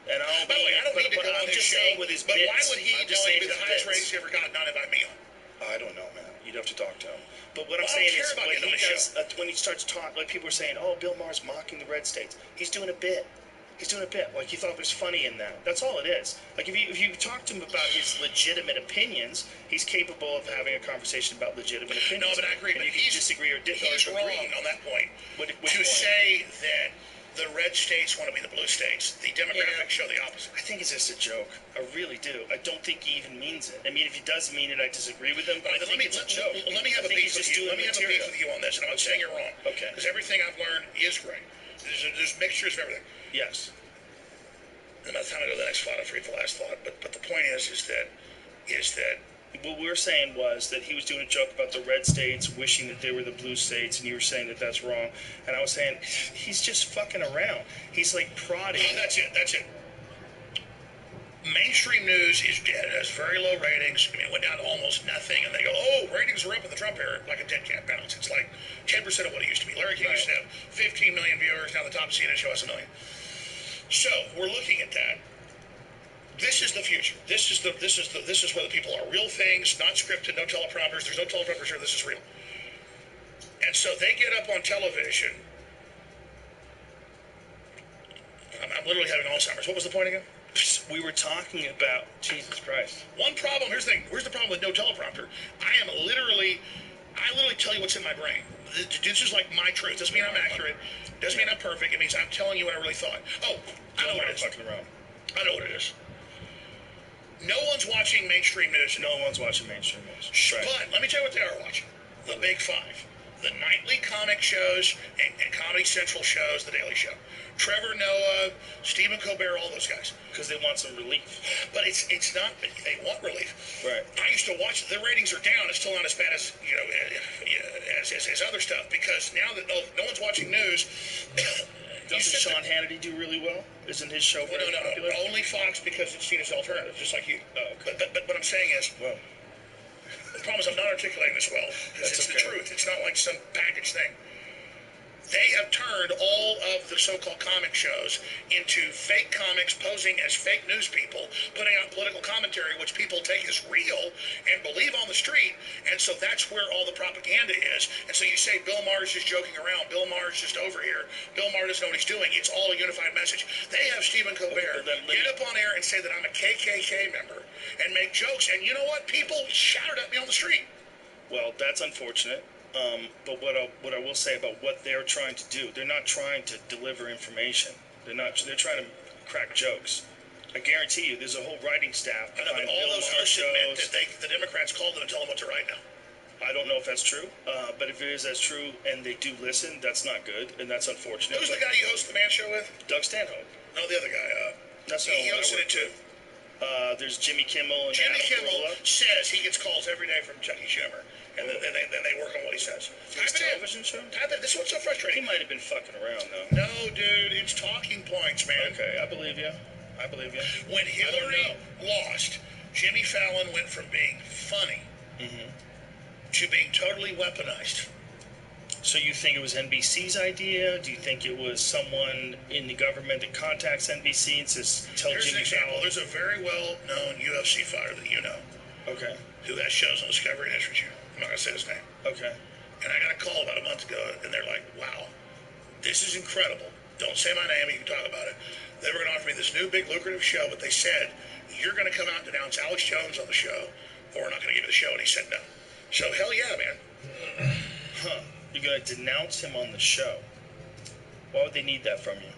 And by the way, I don't need to go on his show, with his but bits, why would he be the highest rated he ever got, not invite me on? I don't know, man. You'd have to talk to him. But what I'm saying is, when he starts talking, like people are saying, oh, Bill Maher's mocking the red states. He's doing a bit. Like he thought there's funny in that. That's all it is. Like if you talk to him about his legitimate opinions, he's capable of having a conversation about legitimate opinions. No, but I agree. And you can disagree or he's wrong on that point. Say that the red states want to be the blue states. The demographics show the opposite. I think it's just a joke. I really do. I don't think he even means it. I mean, if he does mean it, I disagree with him. But I think it's a joke. Let me have a beef with you. Let me have a beef with you on this, and I'm not saying you're wrong. Okay. Because everything I've learned is great. There's mixtures of everything. Yes. And by the time I go to the next thought, I forget the last thought. But the point is that what we were saying was that he was doing a joke about the red states wishing that they were the blue states, and you were saying that that's wrong. And I was saying, he's just fucking around. He's like prodding. No, that's it. Mainstream news is dead. It has very low ratings. I mean, it went down to almost nothing, and they go, oh, ratings are up in the Trump era, like a dead cat bounce. It's like 10% of what it used to be. Larry King used to have 15 million viewers. Now the top CNN show has 1 million. So we're looking at that. This is the future. This is where the people are. Real things, not scripted, no teleprompters. There's no teleprompters here. This is real. And so they get up on television. I'm literally having Alzheimer's. What was the point again? We were talking about Jesus Christ. One problem. Here's the thing. Here's the problem with no teleprompter. I literally tell you what's in my brain. This is like my truth. Doesn't mean I'm accurate. Doesn't mean I'm perfect. It means I'm telling you what I really thought. Oh, I know what it is. Fucking around. I know what it is. No one's watching mainstream news. No one's watching mainstream news. Right. But let me tell you what they are watching. The Big Five. The nightly comic shows and Comedy Central shows, The Daily Show. Trevor Noah, Stephen Colbert, all those guys. Because they want some relief. But it's not, they want relief. Right. I used to watch, the ratings are down. It's still not as bad as, as other stuff. Because now that no one's watching news. Doesn't Sean Hannity do really well? Isn't his show very popular? No. Only Fox because it's seen as alternative, just like you. Oh, okay. But what I'm saying is, well, the problem is I'm not articulating this well. Because it's okay. the truth. It's not like some packaged thing. They have turned all of the so-called comic shows into fake comics posing as fake news people, putting out political commentary, which people take as real and believe on the street. And so that's where all the propaganda is. And so you say Bill Maher's just joking around. Bill Maher's just over here. Bill Maher doesn't know what he's doing. It's all a unified message. They have Stephen Colbert get up on air and say that I'm a KKK member and make jokes. And you know what? People shouted at me on the street. Well, that's unfortunate. But what I will say about what they're trying to do, they're not trying to deliver information. They're trying to crack jokes. I guarantee you, there's a whole writing staff behind but all Bill those Maher hosts admit shows. that the Democrats called them and tell them what to write now. I don't know if that's true, but if it is as true and they do listen, that's not good, and that's unfortunate. Who's the guy you host the Man Show with? Doug Stanhope. No, the other guy. That's he hosted it too. There's Jimmy Kimmel and Jimmy Adam Kimmel Carolla. says he gets calls every day from Chucky Schumer, and then they work on what he says. His television show? This is what's so frustrating. He might have been fucking around, though. No, dude, it's talking points, man. Okay, I believe you. When Hillary lost, Jimmy Fallon went from being funny to being totally weaponized. So you think it was NBC's idea? Do you think it was someone in the government that contacts NBC and says, tell Here's Jimmy an example. Fallon? There's a very well-known UFC fighter that you know. Okay. Who has shows on Discovery and History Channel. I'm not going to say his name. Okay. And I got a call about a month ago, and they're like, wow, this is incredible. Don't say my name, you can talk about it. They were going to offer me this new big lucrative show, but they said, you're going to come out and denounce Alex Jones on the show, or we're not going to give you the show. And he said no. So hell yeah, man. Huh. You're going to denounce him on the show. Why would they need that from you?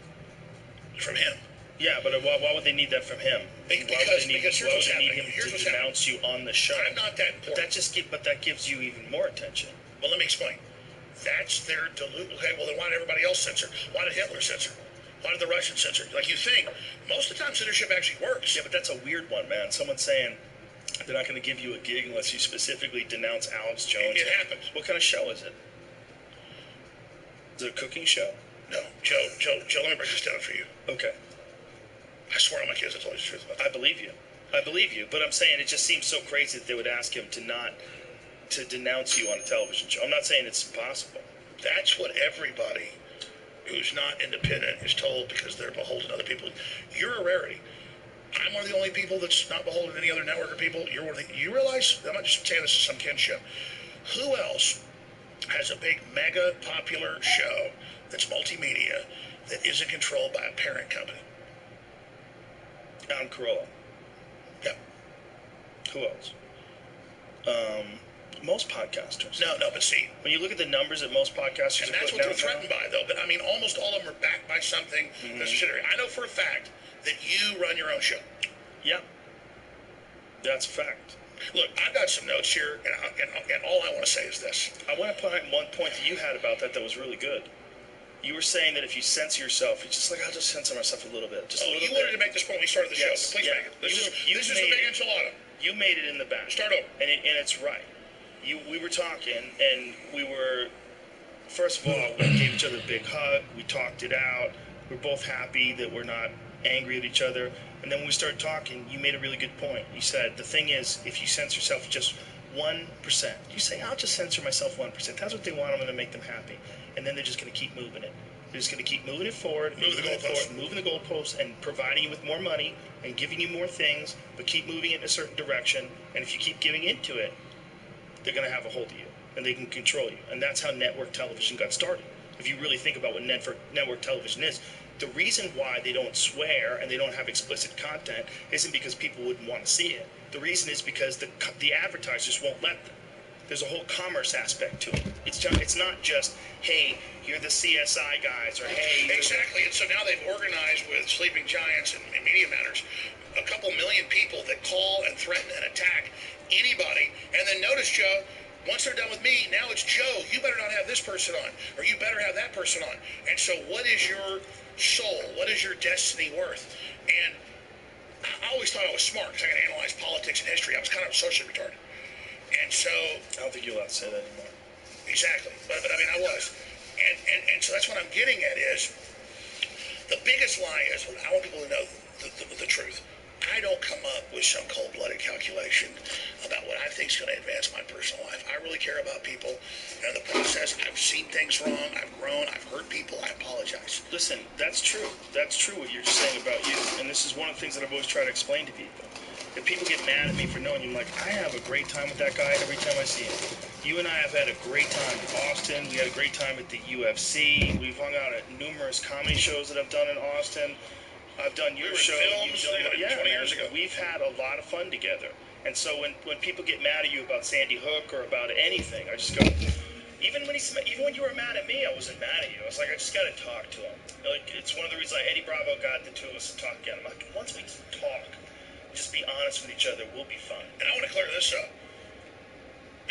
From him. Yeah, but why would they need that from him? Because here's what's happening. Here's to denounce you on the show. I'm not that important. But that gives you even more attention. Well, let me explain. That's their Okay, well then why did everybody else censor? Why did Hitler censor? Why did the Russians censor? Like you think, most of the time censorship actually works. Yeah, but that's a weird one, man. Someone saying they're not going to give you a gig unless you specifically denounce Alex Jones. It happens. What kind of show is it? Is it a cooking show? No, Joe, let me break this down for you. Okay. I swear on my kids I told you the truth about that. I believe you, but I'm saying it just seems so crazy that they would ask him to denounce you on a television show. I'm not saying it's impossible. That's what everybody who's not independent is told because they're beholden to other people. You're a rarity. I'm one of the only people that's not beholden to any other network of people. You're one of you realize, I'm not just saying this is some kinship. Who else has a big, mega popular show that's multimedia that isn't controlled by a parent company? Adam Carolla. Yeah. Who else? Most podcasters. No, but see. When you look at the numbers that most podcasters and that's what they're threatened by, though. But I mean, almost all of them are backed by something that's subsidiary. I know for a fact that you run your own show. Yeah. That's a fact. Look, I've got some notes here, and all I want to say is this. I want to point out one point that you had about that was really good. You were saying that if you censor yourself, it's just like, I'll just censor myself a little bit. You wanted to make this point when we started the show. So please make it. This is a big enchilada. You made it in the back. Start over. And it's right. We were talking, and we were, first of all, we gave each other a big hug. We talked it out. We're both happy that we're not angry at each other. And then when we started talking, you made a really good point. You said, the thing is, if you censor yourself just 1%, you say, I'll just censor myself 1%. That's what they want. I'm going to make them happy. And then they're just going to keep moving it. They're just going to keep moving it forward, moving the goalposts, and providing you with more money and giving you more things, but keep moving it in a certain direction. And if you keep giving into it, they're going to have a hold of you, and they can control you. And that's how network television got started. If you really think about what network television is, the reason why they don't swear and they don't have explicit content isn't because people wouldn't want to see it. The reason is because the advertisers won't let them. There's a whole commerce aspect to it. It's not just, hey, you're the CSI guys, or hey... Exactly, and so now they've organized with Sleeping Giants and Media Matters a couple million people that call and threaten and attack anybody. And then notice, Joe, once they're done with me, now it's Joe. You better not have this person on, or you better have that person on. And so what is your soul? What is your destiny worth? And I always thought I was smart because I could analyze politics and history. I was kind of socially retarded. And so... I don't think you're allowed to say that anymore. Exactly. But I mean, I was. And so that's what I'm getting at is, the biggest lie is, I want people to know the truth. I don't come up with some cold-blooded calculation about what I think is going to advance my personal life. I really care about people. And in the process, I've seen things wrong. I've grown. I've hurt people. I apologize. Listen, that's true. That's true what you're just saying about you. And this is one of the things that I've always tried to explain to people. If people get mad at me for knowing you, I'm like, I have a great time with that guy every time I see him. You and I have had a great time in Austin. We had a great time at the UFC. We've hung out at numerous comedy shows that I've done in Austin. I've done your show. Films, 20 years ago. We've had a lot of fun together. And so when people get mad at you about Sandy Hook or about anything, I just go, even when you were mad at me, I wasn't mad at you. I was like, I just got to talk to him. Like, it's one of the reasons Eddie Bravo got the two of us to talk again. I'm like, once we talk, just be honest with each other, we'll be fine. And I want to clear this up.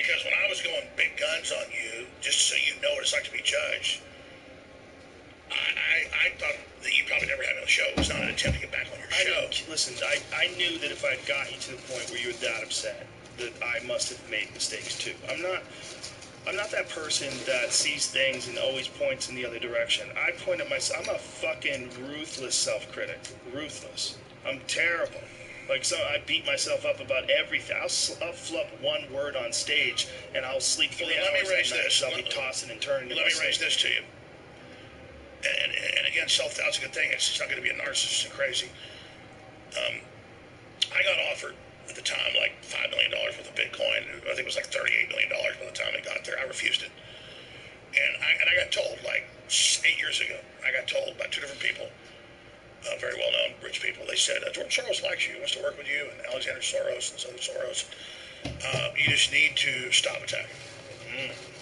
Because when I was going big guns on you, just so you know what it's like to be judged, I thought that you probably never had me on the show. It was not an attempt to get back on your show. Listen, I knew that if I'd got you to the point where you were that upset, that I must have made mistakes too. I'm not that person that sees things and always points in the other direction. I point at myself. I'm a fucking ruthless self-critic. Ruthless. I'm terrible. Like, so I beat myself up about everything. I'll flub one word on stage, and I'll sleep 3 hours. Let me raise this. I'll be tossing and turning. Let me raise this to you. And again, self-doubt's a good thing. It's not going to be a narcissist and crazy. I got offered at the time like $5 million worth of Bitcoin. I think it was like $38 million by the time it got there. I refused it. And I got told, like 8 years ago, I got told by two different people, very well-known rich people. They said, George Soros likes you, wants to work with you, and Alexander Soros and other Soros. You just need to stop attacking.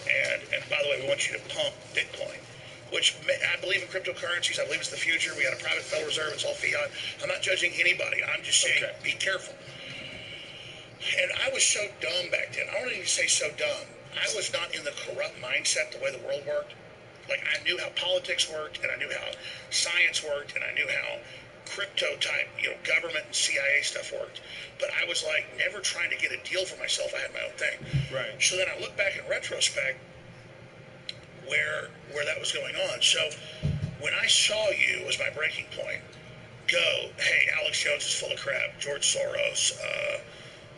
And by the way, we want you to pump Bitcoin, which I believe in cryptocurrencies. I believe it's the future. We got a private Federal Reserve. It's all fiat. I'm not judging anybody. I'm just saying, be careful. And I was so dumb back then. I don't even say so dumb. I was not in the corrupt mindset the way the world worked. Like, I knew how politics worked, and I knew how science worked, and I knew how crypto type, government and CIA stuff worked. But I was like never trying to get a deal for myself. I had my own thing. Right. So then I look back in retrospect where that was going on. So when I saw you as my breaking point, go, hey, Alex Jones is full of crap. George Soros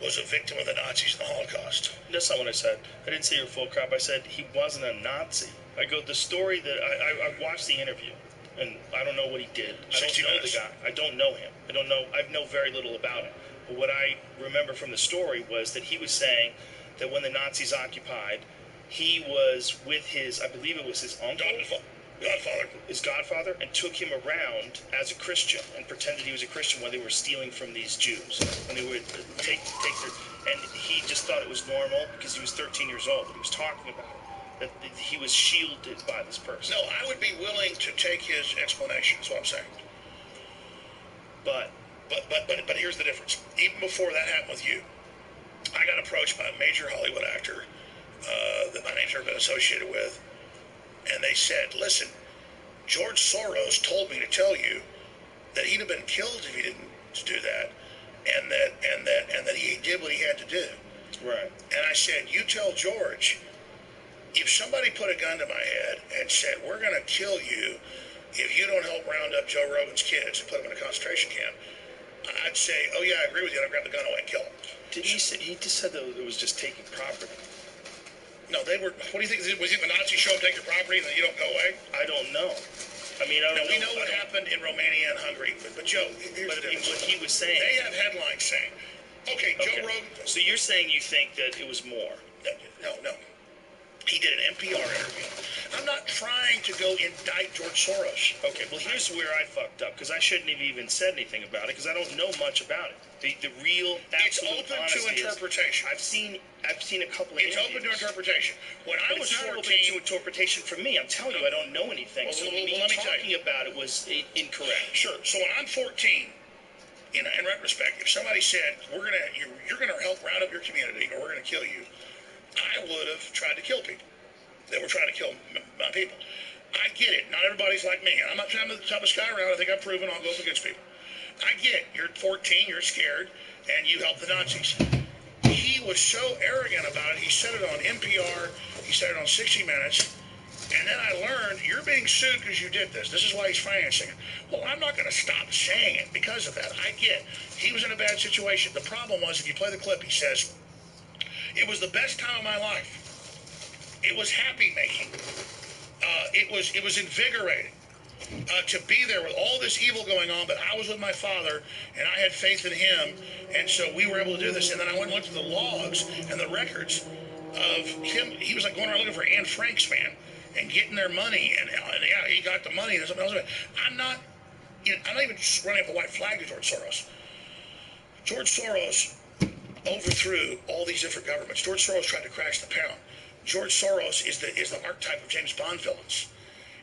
was a victim of the Nazis and the Holocaust. That's not what I said. I didn't say you're full of crap. I said he wasn't a Nazi. I go, the story that I watched the interview, and I don't know what he did. I don't know the guy. I don't know him. I know very little about him. But what I remember from the story was that he was saying that when the Nazis occupied, he was with his, I believe it was his uncle, his godfather, and took him around as a Christian and pretended he was a Christian when they were stealing from these Jews. When they would take their, and he just thought it was normal because he was 13 years old. He was talking about it. That he was shielded by this person. No, I would be willing to take his explanation, is what I'm saying. But here's the difference. Even before that happened with you, I got approached by a major Hollywood actor that my name's never been associated with, and they said, listen, George Soros told me to tell you that he'd have been killed if he didn't do that, and that he did what he had to do. Right. And I said, you tell George, if somebody put a gun to my head and said, we're going to kill you if you don't help round up Joe Rogan's kids and put them in a concentration camp, I'd say, oh yeah, I agree with you, and I'd grab the gun away and kill him. Did he say, he just said that it was just taking property? No, they were, what do you think, was it the Nazis show up, take your property, and then you don't go away? I don't know. I mean, I don't know. We know what happened in Romania and Hungary, but Joe, here's the difference. What he was saying. They have headlines saying, okay, Joe Rogan. So you're saying you think that it was more? No. He did an NPR interview. I'm not trying to go indict George Soros. Okay, well, here's where I fucked up, because I shouldn't have even said anything about it, because I don't know much about it. The real, It's absolute open to honesty interpretation. I've seen a couple of It's open to interpretation. When I was it's not 14... open to interpretation for me. I'm telling you, I don't know anything. Well, so let me me tell talking you. about it was incorrect. Sure. So when I'm 14, in retrospect, if somebody said, you're gonna help round up your community or we're gonna kill you, I would have tried to kill people. They were trying to kill my people. I get it. Not everybody's like me. I'm not trying to top a sky around. I think I've proven I'll go up against people. I get it. You're 14, you're scared, and you help the Nazis. He was so arrogant about it. He said it on NPR. He said it on 60 Minutes. And then I learned, you're being sued because you did this. This is why he's financing it. Well, I'm not going to stop saying it because of that. I get he was in a bad situation. The problem was, if you play the clip, he says, it was the best time of my life. It was happy making. It was invigorating to be there with all this evil going on, but I was with my father, and I had faith in him, and so we were able to do this. And then I went and looked at the logs and the records of him. He was like going around looking for Anne Frank's, man, and getting their money, and yeah, he got the money and something else. I'm not even running up a white flag to George Soros. George Soros overthrew all these different governments. George Soros tried to crash the pound. George Soros is the archetype of James Bond villains.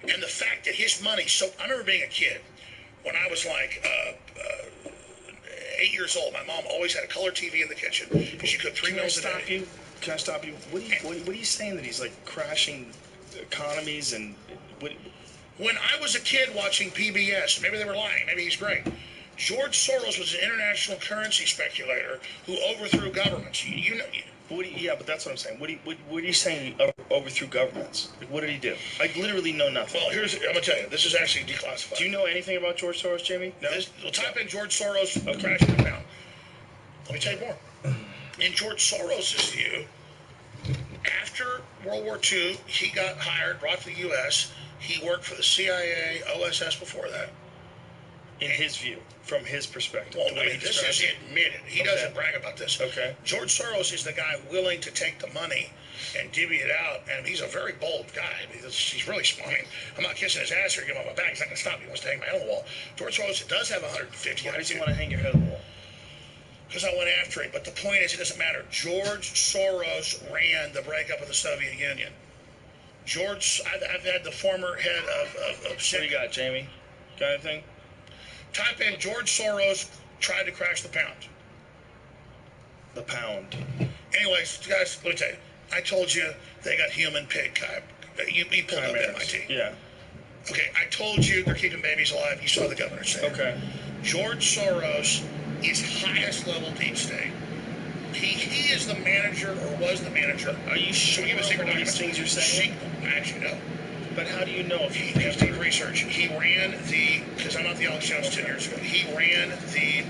And the fact that his money, so I remember being a kid, when I was like 8 years old, my mom always had a color TV in the kitchen because she cooked 3 meals a day. Can I stop you? What are you saying that he's like crashing economies and what? When I was a kid watching PBS, maybe they were lying, maybe he's great. George Soros was an international currency speculator who overthrew governments. You know. Yeah, but that's what I'm saying. What are you saying he overthrew governments? Like, what did he do? I literally know nothing. Well, I'm going to tell you. This is actually declassified. Do you know anything about George Soros, Jamie? No? We'll type in George Soros, crashing the pound. Let me tell you more. In George Soros' view, after World War II, he got hired, brought to the U.S. He worked for the CIA, OSS before that. In his view, from his perspective. Well, I mean, this is admitted. He doesn't brag about this. Okay. George Soros is the guy willing to take the money and divvy it out, and he's a very bold guy. He's really smart. I mean, I'm not kissing his ass or giving him my back. He's not going to stop me. He wants to hang my head on the wall. George Soros does have 150. Why does he want to hang your head on the wall? Because I went after him. But the point is, it doesn't matter. George Soros ran the breakup of the Soviet Union. I've had the former head of What do you got, Jamie? Got anything? Type in George Soros tried to crash the pound. The pound. Anyways, guys, let me tell you. I told you they got human pig. You pulled up MIT. Yeah. Okay, I told you they're keeping babies alive. You saw the governor say. Okay. George Soros is highest level deep state. He is the manager, or was the manager. Are you sure give a secret of these things you're saying? I actually know. But how do you know if He does deep research. He ran because I'm not the Alex Jones 10 years ago. He ran the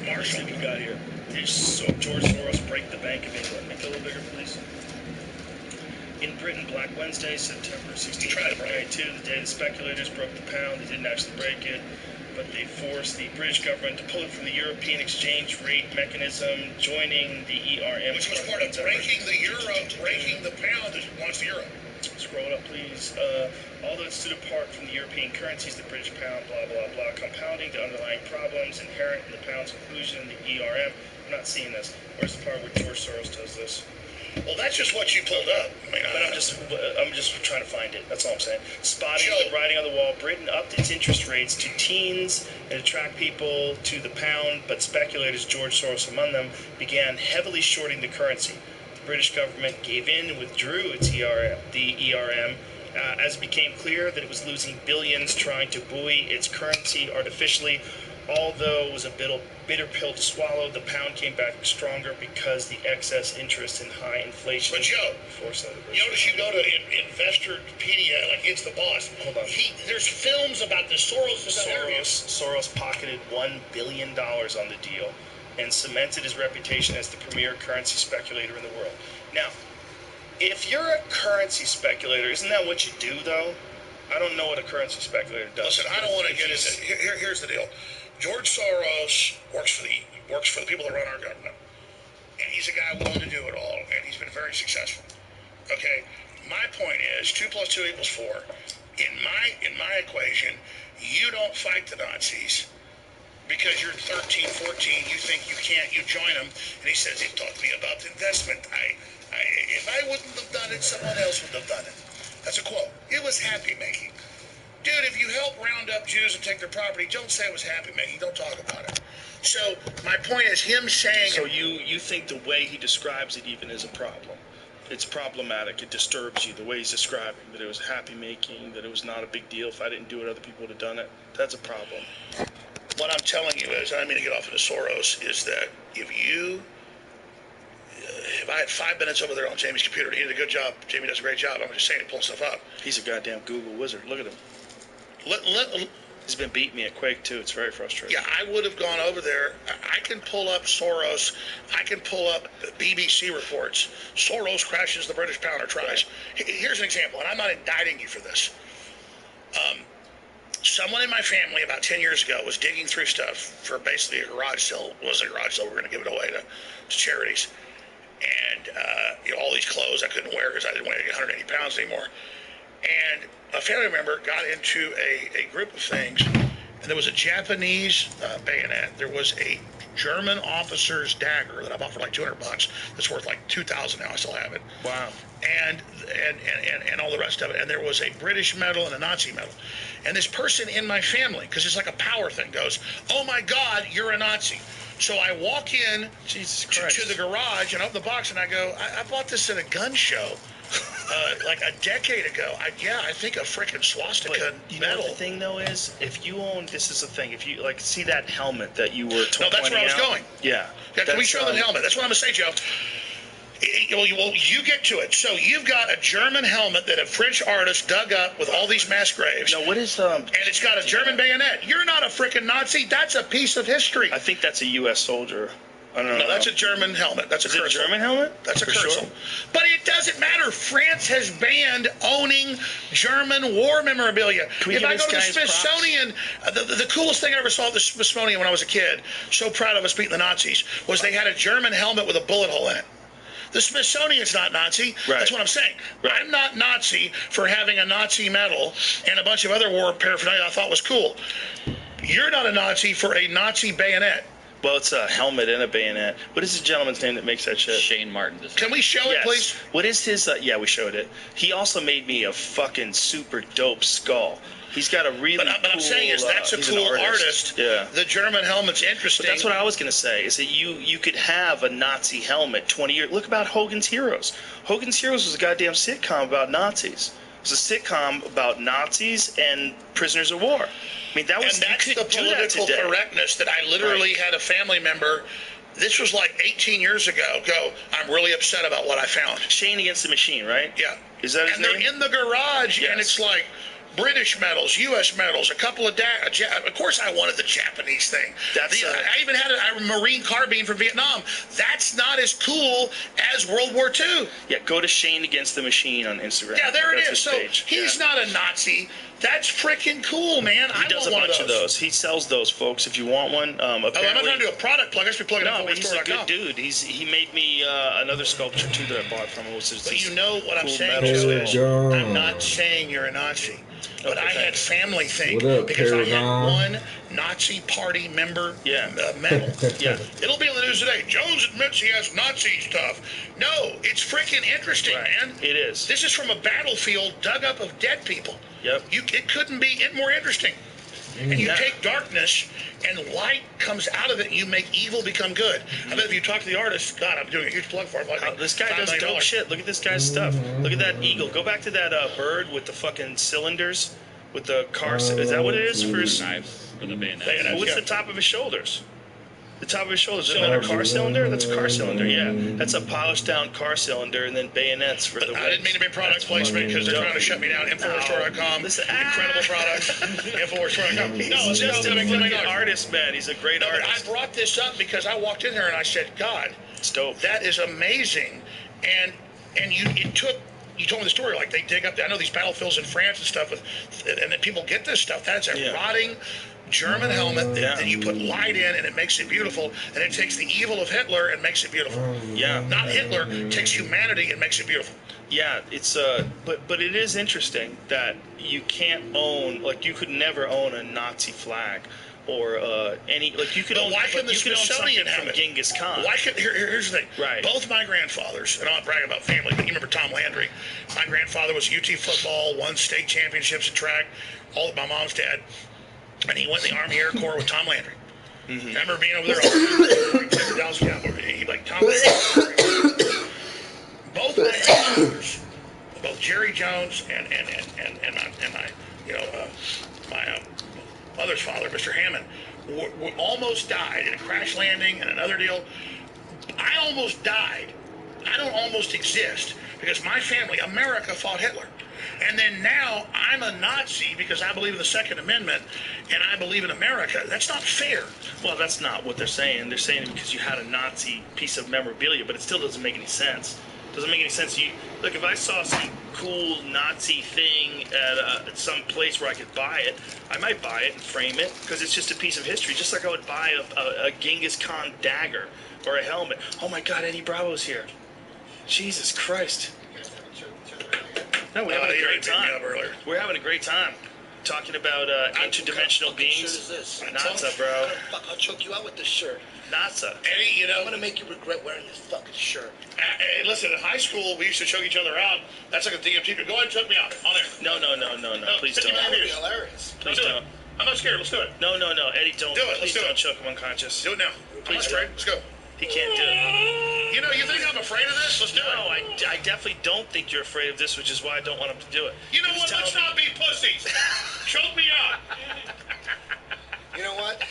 Marshall. we got here? So George Soros break the Bank of England. Make it a little bigger, please. In Britain, Black Wednesday, September 16, 1992, the day the speculators broke the pound. They didn't actually break it, but they forced the British government to pull it from the European exchange rate mechanism, joining the ERM. Which was part of breaking the euro, breaking the pound once the euro. Scroll up, please. Although it stood apart from the European currencies, the British pound, blah, blah, blah, compounding the underlying problems inherent in the pound's inclusion in the ERM. I'm not seeing this. Where's the part where George Soros does this? Well, that's just what you pulled up. I mean, but I'm just trying to find it. That's all I'm saying. Spotting the writing on the wall. Britain upped its interest rates to teens and attract people to the pound, but speculators, George Soros among them, began heavily shorting the currency. The British government gave in and withdrew its the ERM, as it became clear that it was losing billions trying to buoy its currency artificially. Although it was a bitter pill to swallow, the pound came back stronger because the excess interest and high inflation. But Joe, notice you go to Investorpedia, like it's the boss. Hold on. There's films about the Soros pocketed $1 billion on the deal and cemented his reputation as the premier currency speculator in the world. Now, if you're a currency speculator, isn't that what you do, though? I don't know what a currency speculator does. Listen, I don't want to get into it. Here's the deal. George Soros works for the people that run our government. And he's a guy willing to do it all, and he's been very successful. Okay, my point is 2 + 2 = 4. In my equation, you don't fight the Nazis because you're 13, 14. You think you can't. You join them, and he says he taught me about investment. If I wouldn't have done it, someone else would have done it. That's a quote. It was happy making. Dude, if you help round up Jews and take their property, don't say it was happy making. Don't talk about it. So my point is him saying. So you think the way he describes it even is a problem? It's problematic. It disturbs you the way he's describing that it was happy making, that it was not a big deal. If I didn't do it, other people would have done it. That's a problem. What I'm telling you is, and I mean to get off into Soros, is that if I had 5 minutes over there on Jamie's computer, he did a good job. Jamie does a great job. I'm just saying, he pulls stuff up. He's a goddamn Google wizard. Look at him. He's been beating me at Quake, too. It's very frustrating. Yeah, I would have gone over there. I can pull up Soros. I can pull up BBC reports. Soros crashes the British pound or tries. Here's an example, and I'm not indicting you for this. Someone in my family about 10 years ago was digging through stuff for basically a garage sale. It wasn't a garage sale. We're going to give it away to charities. And all these clothes I couldn't wear because I didn't weigh 180 pounds anymore. And a family member got into a group of things, and there was a Japanese bayonet. There was a German officer's dagger that I bought for like $200. That's worth like $2,000 now. I still have it. Wow. And all the rest of it. And there was a British medal and a Nazi medal. And this person in my family, because it's like a power thing, goes, "Oh my God, you're a Nazi." So I walk in to the garage and open the box, and I go, I bought this at a gun show. Like a decade ago. I think a freaking swastika you medal. know what the thing though is, if you own, this is the thing, if you like see that helmet that you were No, that's where I was going. Yeah. Can we show the helmet? That's what I'm gonna say, Joe. Well, you get to it. So you've got a German helmet that a French artist dug up with all these mass graves. No, what is and it's got a German bayonet. You're not a freaking Nazi. That's a piece of history. I think that's a U.S. soldier. I don't know. No, that's a German helmet. That's a curse. Is it a German helmet? That's a curse. Sure. But it doesn't matter. France has banned owning German war memorabilia. If I go to the Smithsonian, the coolest thing I ever saw at the Smithsonian when I was a kid, so proud of us beating the Nazis, was they had a German helmet with a bullet hole in it. The Smithsonian's not Nazi. Right. That's what I'm saying. Right. I'm not Nazi for having a Nazi medal and a bunch of other war paraphernalia I thought was cool. You're not a Nazi for a Nazi bayonet. Well, it's a helmet and a bayonet. What is the gentleman's name that makes that shit? Shane Martin. Can we show it, please? What is his... yeah, we showed it. He also made me a fucking super dope skull. He's got a really cool... But I'm saying is that's a cool artist. Yeah. The German helmet's interesting. But that's what I was going to say, is that you could have a Nazi helmet 20 years... Look about Hogan's Heroes. Hogan's Heroes was a goddamn sitcom about Nazis. It was a sitcom about Nazis and prisoners of war. I mean, that was... And that's the political correctness that I literally had a family member... This was like 18 years ago. I'm really upset about what I found. Shane Against the Machine, right? Yeah. Is that his name? And they're in the garage, and it's like... British medals, U.S. medals, a couple of of course I wanted the Japanese thing. I even had a Marine carbine from Vietnam. That's not as cool as World War II. Yeah, go to Shane Against the Machine on Instagram. Yeah, there it is. So he's not a Nazi. That's freaking cool, man. He does a bunch of those. He sells those, folks. If you want one, I'm not trying to do a product plug. I should be plugging it. No, he's a good dude. He made me another sculpture too that I bought from him. But you know what I'm saying, Joe? I'm not saying you're a Nazi. But I had family think because I had one Nazi party member medal. Yeah. It'll be in the news today. Jones admits he has Nazi stuff. No, it's freaking interesting, man. It is. This is from a battlefield dug up of dead people. Yep. It couldn't be more interesting. And you take darkness and light comes out of it and you make evil become good. I bet if you talk to the artist, God, I'm doing a huge plug for him. This guy does dope shit. Look at this guy's stuff. Look at that eagle. Go back to that bird with the fucking cylinders with the car. Is that what it is for his knives for the bayonet? What's the top of his shoulders? The top of his shoulders. Isn't that a car cylinder? That's a car cylinder, yeah. That's a polished down car cylinder and then bayonets for the wings. I didn't mean to be product placement because they're trying to shut me down. Infowarsstore.com. Incredible products. Infowarsstore.com. No, it's just an artist, man. He's a great artist. I brought this up because I walked in here and I said, God, it's dope. That is amazing. And you told me the story, like they dig up, I know these battlefields in France and stuff, and then people get this stuff. That's a rotting German helmet that you put light in and it makes it beautiful, and it takes the evil of Hitler and makes it beautiful. Yeah. Not Hitler, takes humanity and makes it beautiful. Yeah, it's but it is interesting that you can't own, like, you could never own a Nazi flag or any, like, you could own, why couldn't the you could own something Smithsonian have from it? Genghis Khan. Why could here's the thing. Right. Both my grandfathers, and I'm not bragging about family, but you remember Tom Landry. My grandfather was UT football, won state championships in track. All my mom's dad, and he went in the Army Air Corps with Tom Landry. Mm-hmm. I remember being over there. Dallas Cowboys. He like Tom Landry. Both my grandfathers, both Jerry Jones and my my mother's father, Mr. Hammond, almost died in a crash landing and another deal. I almost died. I don't almost exist because my family, America, fought Hitler. And then now I'm a Nazi because I believe in the Second Amendment and I believe in America. That's not fair. Well, that's not what they're saying. They're saying it because you had a Nazi piece of memorabilia, but it still doesn't make any sense. Doesn't make any sense. Look, if I saw some cool Nazi thing at some place where I could buy it, I might buy it and frame it because it's just a piece of history. Just like I would buy a Genghis Khan dagger or a helmet. Oh my God, Eddie Bravo's here. Jesus Christ. No, we're having a great time. We're having a great time talking about interdimensional beings. Natsa, bro. I'll choke you out with this shirt. Natsa. Eddie, I'm gonna make you regret wearing this fucking shirt. Hey, listen, in high school, we used to choke each other out. That's like a DMT. Go ahead and choke me out. On there. No, please don't. That would be hilarious. Please don't. I'm not scared. Let's do it. No, Eddie, don't. Do it. Please Let's do don't it. choke him unconscious. Do it now. Please I'm not afraid. Let's go. He can't do it. You know, you think I'm afraid of this? Let's do it. No, I definitely don't think you're afraid of this, which is why I don't want him to do it. You know what? Let's not be pussies. Choke me out. You know what?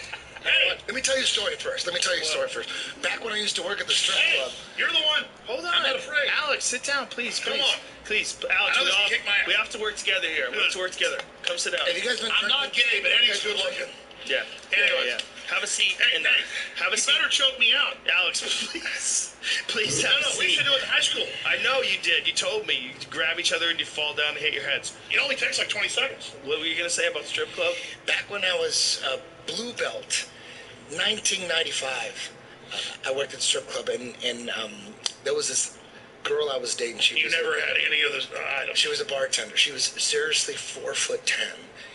Hey. Let me tell you a story first. Back when I used to work at the strip club. You're the one. Hold on. I'm not afraid. Alex, sit down, please. Come on. Please, Alex, I know this can kick my ass. we have to work together here. We have to work together. Come sit down. Have you guys been? I'm not gay, but Eddie's good looking. Yeah. Anyways. Have a seat. Hey, have a you seat. better choke me out. Alex, please have a seat. We used to do it in high school. I know you did. You told me. You grab each other and you fall down and hit your heads. It only takes like 20 seconds. What were you going to say about the strip club? Back when I was a blue belt, 1995, I worked at the strip club, and there was this girl I was dating. You never had any of this items. She was a bartender. She was seriously 4'10".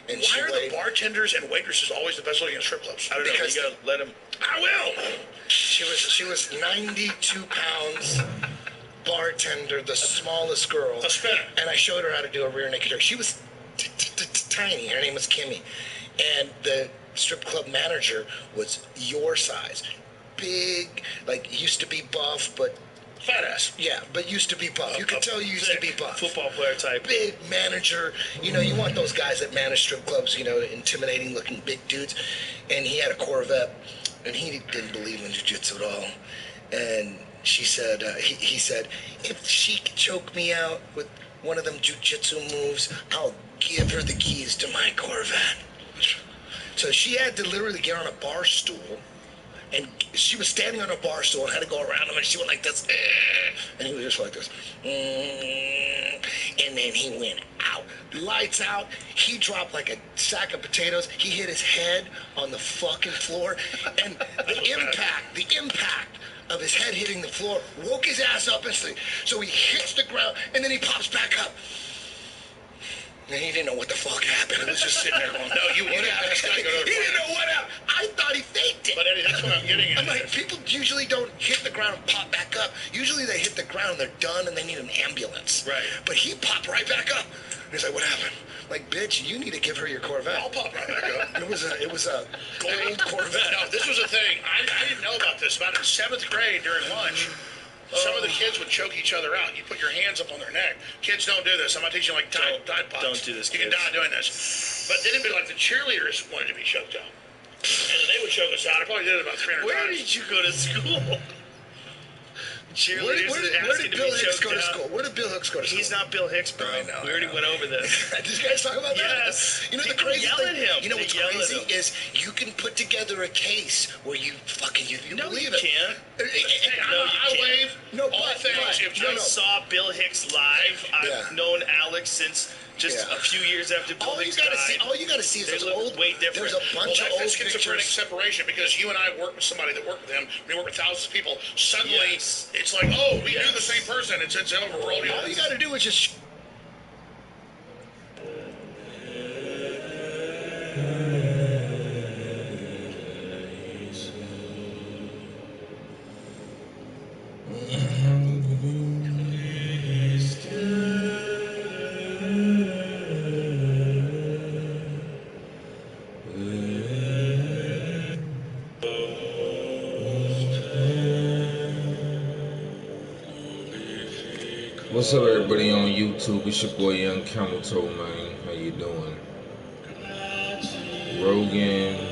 And why are the bartenders and waitresses always the best looking in strip clubs? I don't know. Because you gotta let them. I will. She was 92 pounds, bartender, the smallest girl. A spinner. And I showed her how to do a rear naked choke. She was tiny. Her name was Kimmy. And the strip club manager was your size. Big, like, used to be buff, but... Fat ass. Yeah, but used to be buff. You could tell you used to be buff. Football player type. Big manager. You know, you want those guys that manage strip clubs, you know, intimidating looking big dudes. And he had a Corvette, and he didn't believe in jiu-jitsu at all. And she said, he said, if she could choke me out with one of them jiu-jitsu moves, I'll give her the keys to my Corvette. So she had to literally get on a bar stool. And she was standing on a bar stool and had to go around him, and she went like this, and he was just like this, and then he went out, lights out. He dropped like a sack of potatoes. He hit his head on the fucking floor, and the impact of his head hitting the floor woke his ass up instantly. So he hits the ground, and then he pops back up. And he didn't know what the fuck happened. It was just sitting there going, no, you what happened? He didn't know what happened. I thought he faked it. But Eddie, that's what I'm getting at. I'm like, people usually don't hit the ground and pop back up. Usually they hit the ground, they're done, and they need an ambulance. Right. But he popped right back up. And he's like, what happened? Like, bitch, you need to give her your Corvette. I'll pop right back up. It was a gold Corvette. No, this was a thing. I didn't know about this. About in 7th grade during lunch, some of the kids would choke each other out. You put your hands up on their neck. Kids don't do this. I'm not teaching like Tide Pops. Don't do this, You can kids. die doing this. But then it'd be like the cheerleaders wanted to be choked out. And then they would choke us out. I probably did it about 300 Where times. did you go to school? Cheerleaders Where did Bill Hicks go to school? Where did Bill Hicks go to school? He's not Bill Hicks, bro. I know, we already went over this. Did you guys talk about that? Yes. You know the People crazy yell thing? at him. You know They what's yell at crazy him. is you can put together a case where you fucking you No, believe you it. can't. I wave No, all but- things. but- If I no. saw Bill Hicks live. I've Yeah. known Alex since just a few years after Bill Hicks died. All you gotta see is they look way different. There's a bunch of old schizophrenic pictures. separation, because you and I work with somebody that worked with him. We work with thousands of people. Suddenly, it's like, oh, we knew the same person. It's over. We're all you gotta do is just. What's up, everybody on YouTube? It's your boy Young Camel Toe, man. How you doing? Rogan.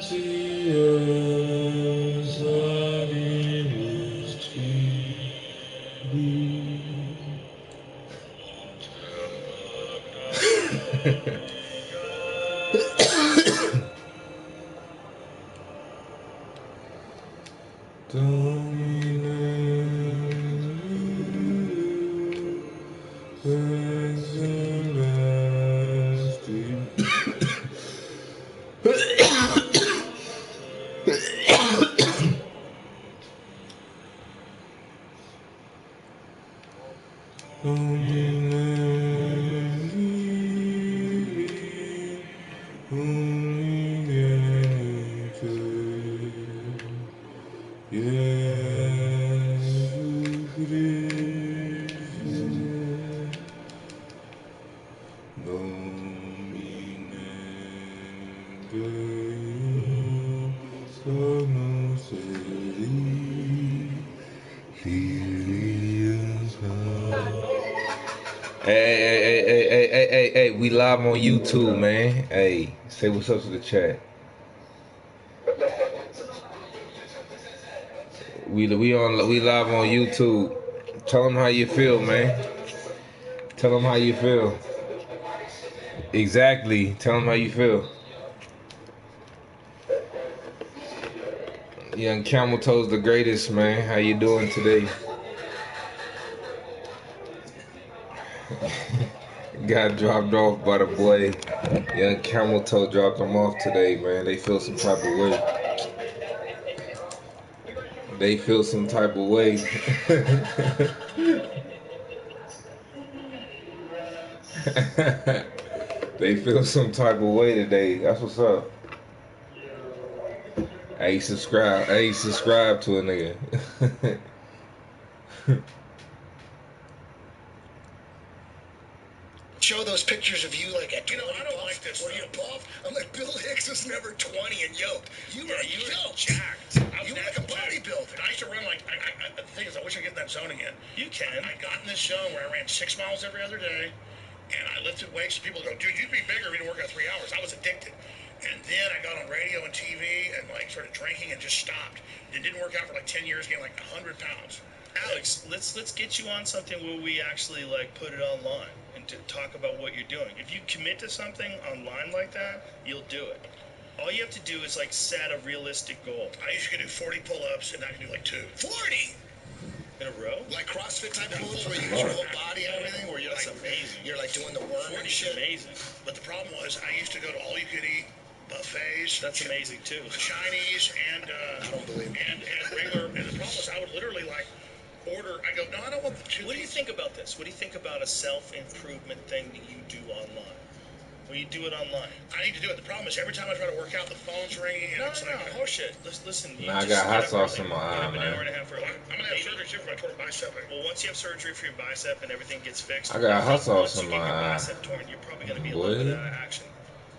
Hey, we live on YouTube, man. Hey, say what's up to the chat. We live on YouTube. Tell them how you feel, man. Tell them how you feel. Exactly. Tell them how you feel. Young Camel Toe's the greatest, man. How you doing today? Got dropped off by the boy. Young Camel Toe dropped them off today, man. They feel some type of way. They feel some type of way. They feel some type of way today. That's what's up. Hey, subscribe. Hey, subscribe to a nigga. Show those pictures of you like at 20 I don't like this. Were you buff? I'm like, Bill Hicks was never 20 and yoked. You were yoked. Jacked. You were like a bodybuilder. I used to run like, the thing is, I wish I could get in that zone again. You can. I got in this zone where I ran 6 miles every other day, and I lifted weights. People go, dude, you'd be bigger if you didn't work out 3 hours. I was addicted. And then I got on radio and TV and like started drinking and just stopped. It didn't work out for like 10 years, gained like 100 pounds. Alex, let's get you on something where we actually like put it online and to talk about what you're doing. If you commit to something online like that, you'll do it. All you have to do is like set a realistic goal. I used to do 40 pull-ups and I can do like 2. 40 in a row. Like CrossFit type moves where you use your whole body and everything. Where you're That's like amazing. You're like doing the worm and shit. Amazing. But the problem was I used to go to all-you-could-eat buffets. That's amazing too. Chinese and I don't believe it. and regular. And the problem was I would literally like order. I go, no, I don't want the 2. What do you think about this? What do you think about a self-improvement thing that you do online? Well, you do it online. I need to do it. The problem is every time I try to work out, the phone's ringing. And it's like, horseshit. Listen, you I just got hot get up sauce in early, my eye, get up an man. hour and a half early. I'm gonna have surgery soon for my torn bicep. Well, once you have surgery for your bicep and everything gets fixed, I got hot sauce in once you get my your eye. bicep torn, you're probably going to be a little bit out of action.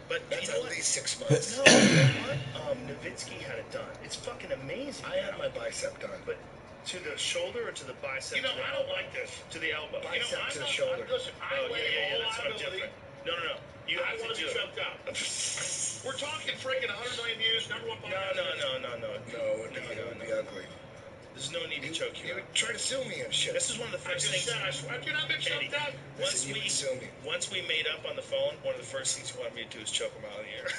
But That's you know at what? least 6 months. No, you know what? Nowitzki had it done. It's fucking amazing. I had my bicep done. But to the shoulder or to the bicep? You know, to the I don't like this. To the elbow. Bicep to the shoulder. Listen, I weigh a That's whole lot not of different. No. You I have want to to be do it. choked out. We're talking freaking 100 million views, number 1 podcast. No. No, it would be ugly. There's no need to choke you. You would try to sue me and shit. This is one of the I first just things. said, I swear, dude, I've been Eddie, choked out. once You would sue me. we made up on the phone, one of the first things you wanted me to do is choke him out of the air.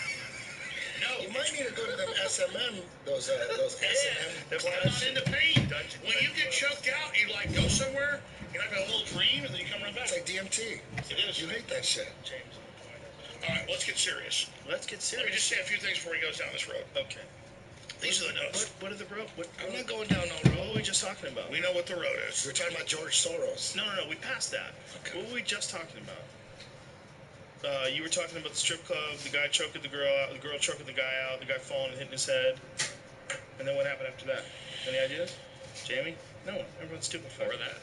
No, You might need to go to them SMM, those SMM I'm classes. not into pain. When you get choked out, you like go somewhere, you have a little dream, and then you come right back. It's like DMT. It is. You hate that shit. James. All right, let's get serious. Let's get Let me serious. just say a few things before he goes down this road. Okay. These are the notes. What are the road? I'm not going down no What road. were we just talking about? We know what the road is. We're talking about George Soros. No. We passed that. Okay. What were we just talking about? You were talking about the strip club, the guy choking the girl out, the girl choking the guy out, the guy falling and hitting his head. And then what happened after that? Any ideas? Jamie? No one. Everyone's stupid. More of that.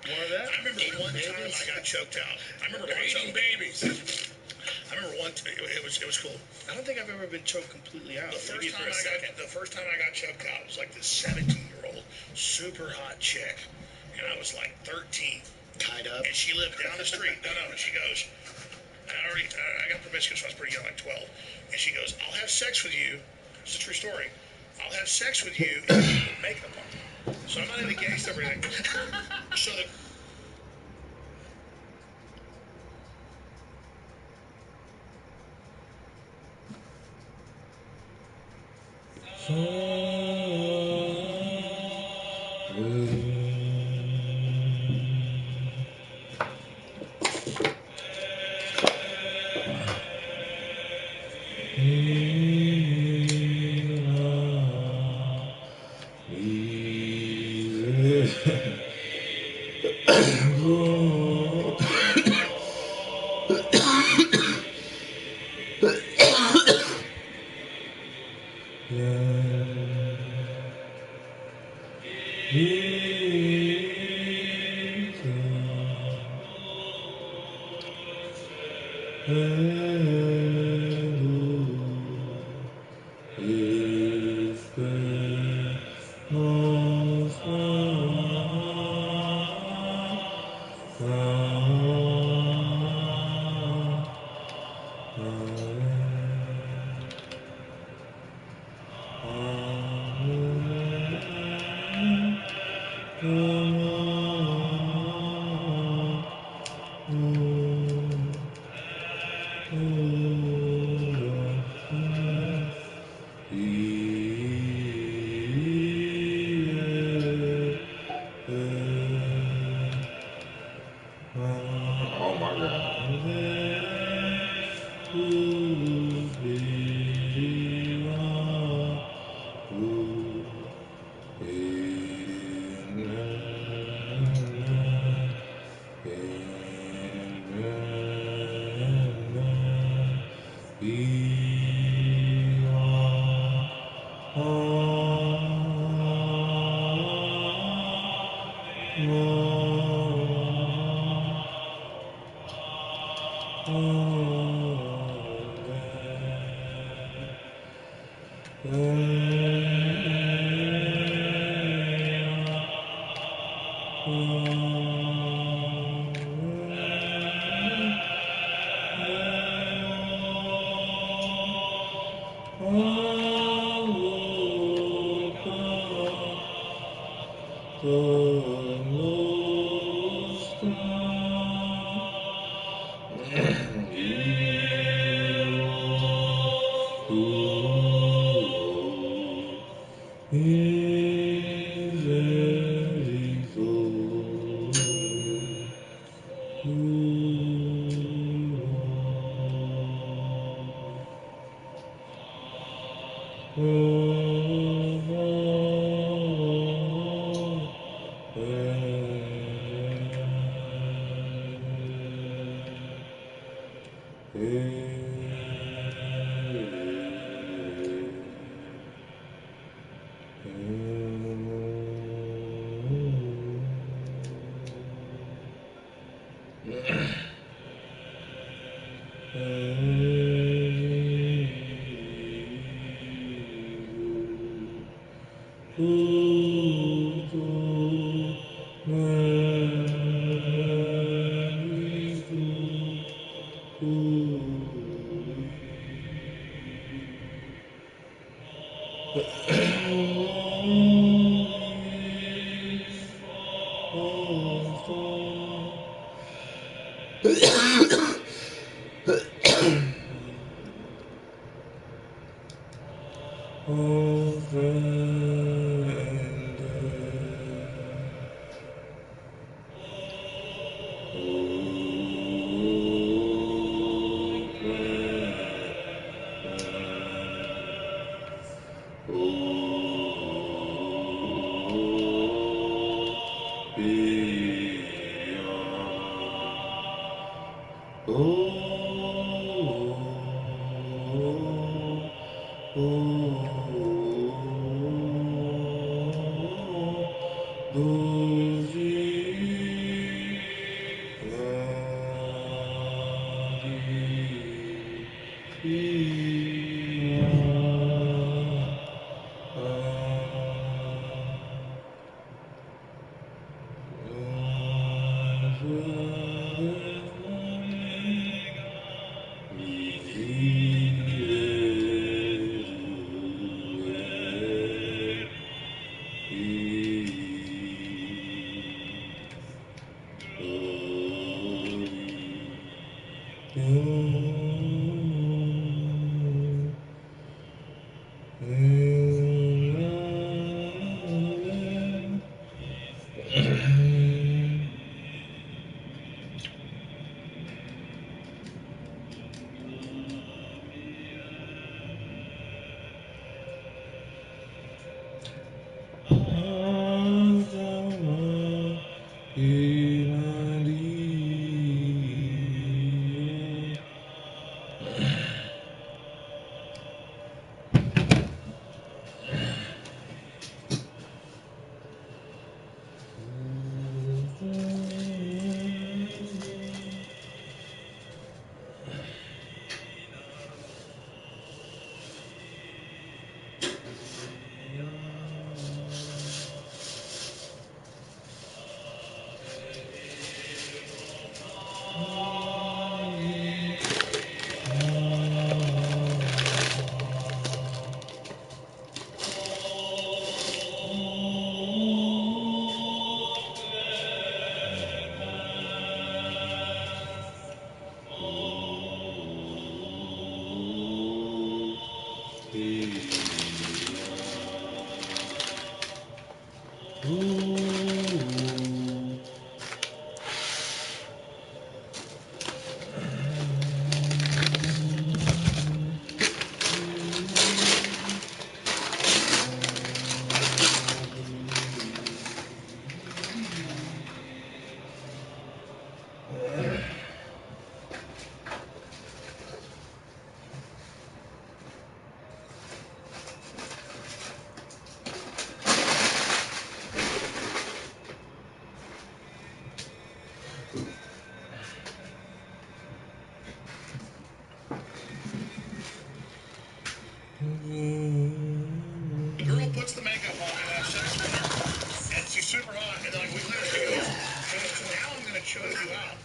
More of that? I remember one time I got choked out. I remember one time. Babies. I remember one. It was cool. I don't think I've ever been choked completely out. The Maybe first for a second. time I got choked out was like this 17-year-old super hot chick, and I was like 13, Tied up. and she lived down the street. No, and she goes, I got permission, so I was pretty young, like 12, and she goes, I'll have sex with you, It's a true story. I'll have sex with you if you put makeup on. So I'm not into gay stuff or anything. So the Oh my God. The girl puts the makeup on and has sex with her, and she's super hot. And then, like, we later she goes, so now I'm going to choke you out.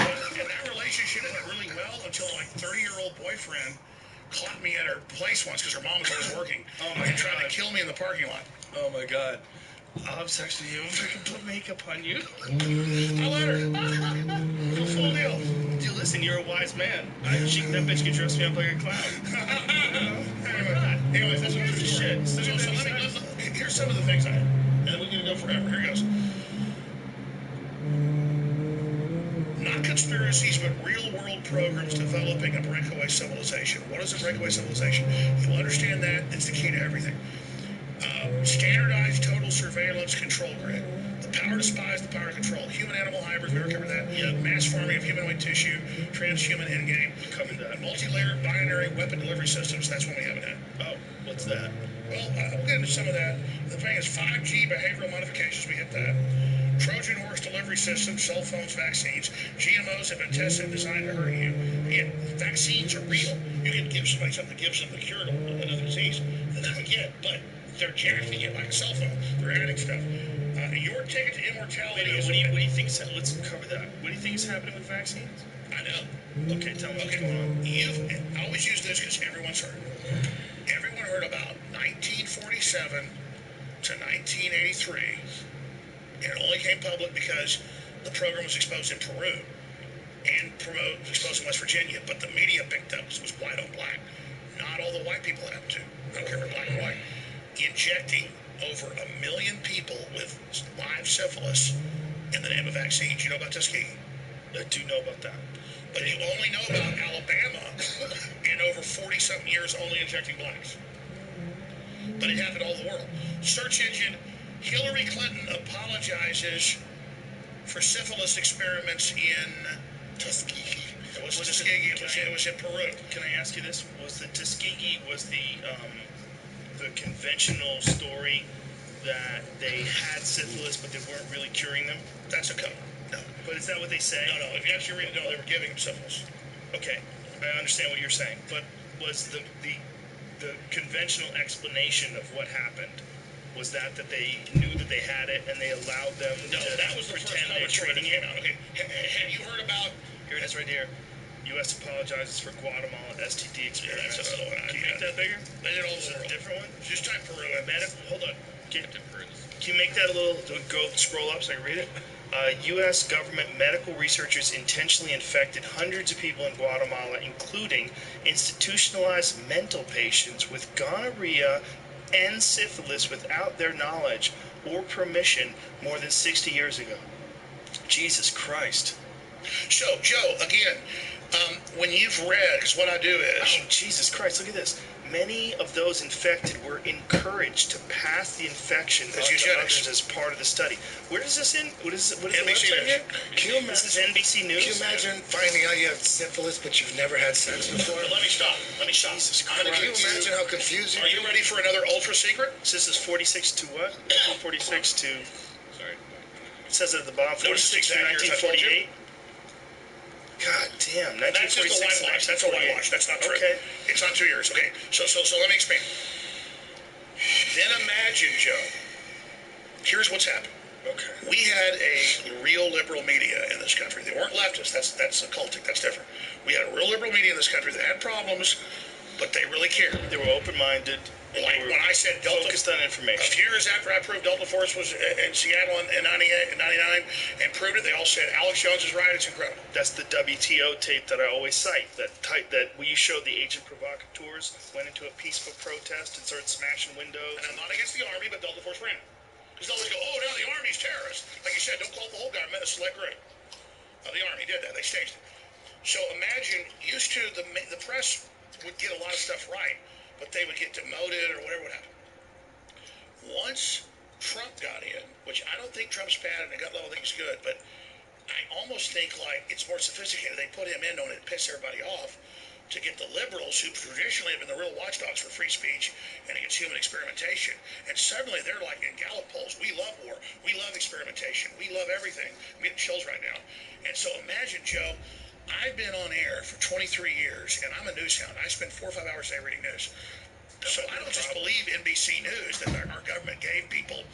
And that relationship went really well until my 30-year-old boyfriend caught me at her place once because her mom was always working. And tried to kill me in the parking lot. Oh my God. I'll have sex with you if I can put makeup on you. I let her. The full deal. Dude, listen, you're a wise man. That bitch can dress me up like a clown. Anyways, that's another story. Shit. So here's some of the things and we're going to go forever. Here goes. Not conspiracies, but real-world programs developing a breakaway civilization. What is a breakaway civilization? You'll understand that. It's the key to everything. Standardized total surveillance control grid. The power to spy is the power to control. Human-animal hybrids, we ever covered that. Yeah. Mass farming of humanoid tissue, transhuman endgame. Covered that. Multi-layered binary weapon delivery systems. That's one we haven't had. Oh, what's that? Well, we'll get into some of that. The thing is 5G behavioral modifications. We hit that. Trojan horse delivery systems, cell phones, vaccines. GMOs have been tested and designed to hurt you. Again, vaccines are real. You can give somebody something that gives them the cure to another disease that they don't get, but they're jacking it like a cell phone. They're adding stuff. Your ticket to immortality is... What do you think? Let's cover that. What do you think is happening with vaccines? I know. Okay, tell me what's going on. I always use this because everyone's heard. Everyone heard about 1947 to 1983. And it only came public because the program was exposed in Peru and was exposed in West Virginia. But the media picked up because it was white on black. Not all the white people it happened to. I don't care if they're black or white. Injecting over 1 million people with live syphilis in the name of vaccines. You know about Tuskegee? I do know about that. But you only know about Alabama in over 40-something years only injecting blacks. But it happened all over the world. Search engine, Hillary Clinton apologizes for syphilis experiments in Tuskegee. It was Tuskegee. It was in Peru. Can I ask you this? Was the Tuskegee the conventional story that they had syphilis but they weren't really curing them? That's a cover. No. But is that what they say? No. If you actually read it, no, they were giving them syphilis. Okay, I understand what you're saying. But was the conventional explanation of what happened was that they knew that they had it and they allowed them to that was the pretend first they were treating it? Okay. Have you heard about... Here it is right here. U.S. apologizes for Guatemala STD experiment. That's another one. Can you make that bigger? They did all Is it a different one? Just type Peru in. Hold on. Can you make that a little, scroll up so I can read it? U.S. government medical researchers intentionally infected hundreds of people in Guatemala, including institutionalized mental patients with gonorrhea and syphilis without their knowledge or permission more than 60 years ago. Jesus Christ. So, Joe, again, when you've read, because what I do is... Oh, Jesus Christ, look at this. Many of those infected were encouraged to pass the infection on to others as part of the study. Where does this in? What is the website here? Can you imagine, this is NBC News? Can you imagine finding out you have syphilis but you've never had sex before? Let me stop. Jesus Christ. Can you imagine how confusing? Are you ready for another ultra secret? So this is 46 to what? 46 to... Sorry. It says it at the bottom. 46 to 1948. God damn, that's just a whitewash. That's a whitewash. That's not true. Okay. It's not 2 years. Okay. So let me explain. Then imagine, Joe. Here's what's happened. Okay. We had a real liberal media in this country. They weren't leftists. That's occultic. That's different. We had a real liberal media in this country that had problems, but they really cared. They were open-minded. Like when I said Delta, focused on information. A few years after I proved Delta Force was in Seattle in 98 and 99 and proved it, they all said Alex Jones is right. It's incredible. That's the WTO tape that I always cite. That we showed the agent provocateurs went into a peaceful protest and started smashing windows. And I'm not against the Army, but Delta Force ran it. Because they always go, oh, now the Army's terrorists. Like you said, don't call the whole government a select group. The Army did that. They staged it. So imagine, used to the press would get a lot of stuff right, but they would get demoted or whatever would happen. Once Trump got in, which I don't think Trump's bad and the gut level thinks good, but I almost think like it's more sophisticated. They put him in knowing it piss everybody off to get the liberals who traditionally have been the real watchdogs for free speech and against human experimentation. And suddenly they're like in Gallup polls, we love war, we love experimentation, we love everything. I'm getting chills right now. And so imagine, Joe, I've been on air for 23 years and I'm a news hound. I spend 4 or 5 hours a day reading news. So I don't just believe NBC News that our government gave people.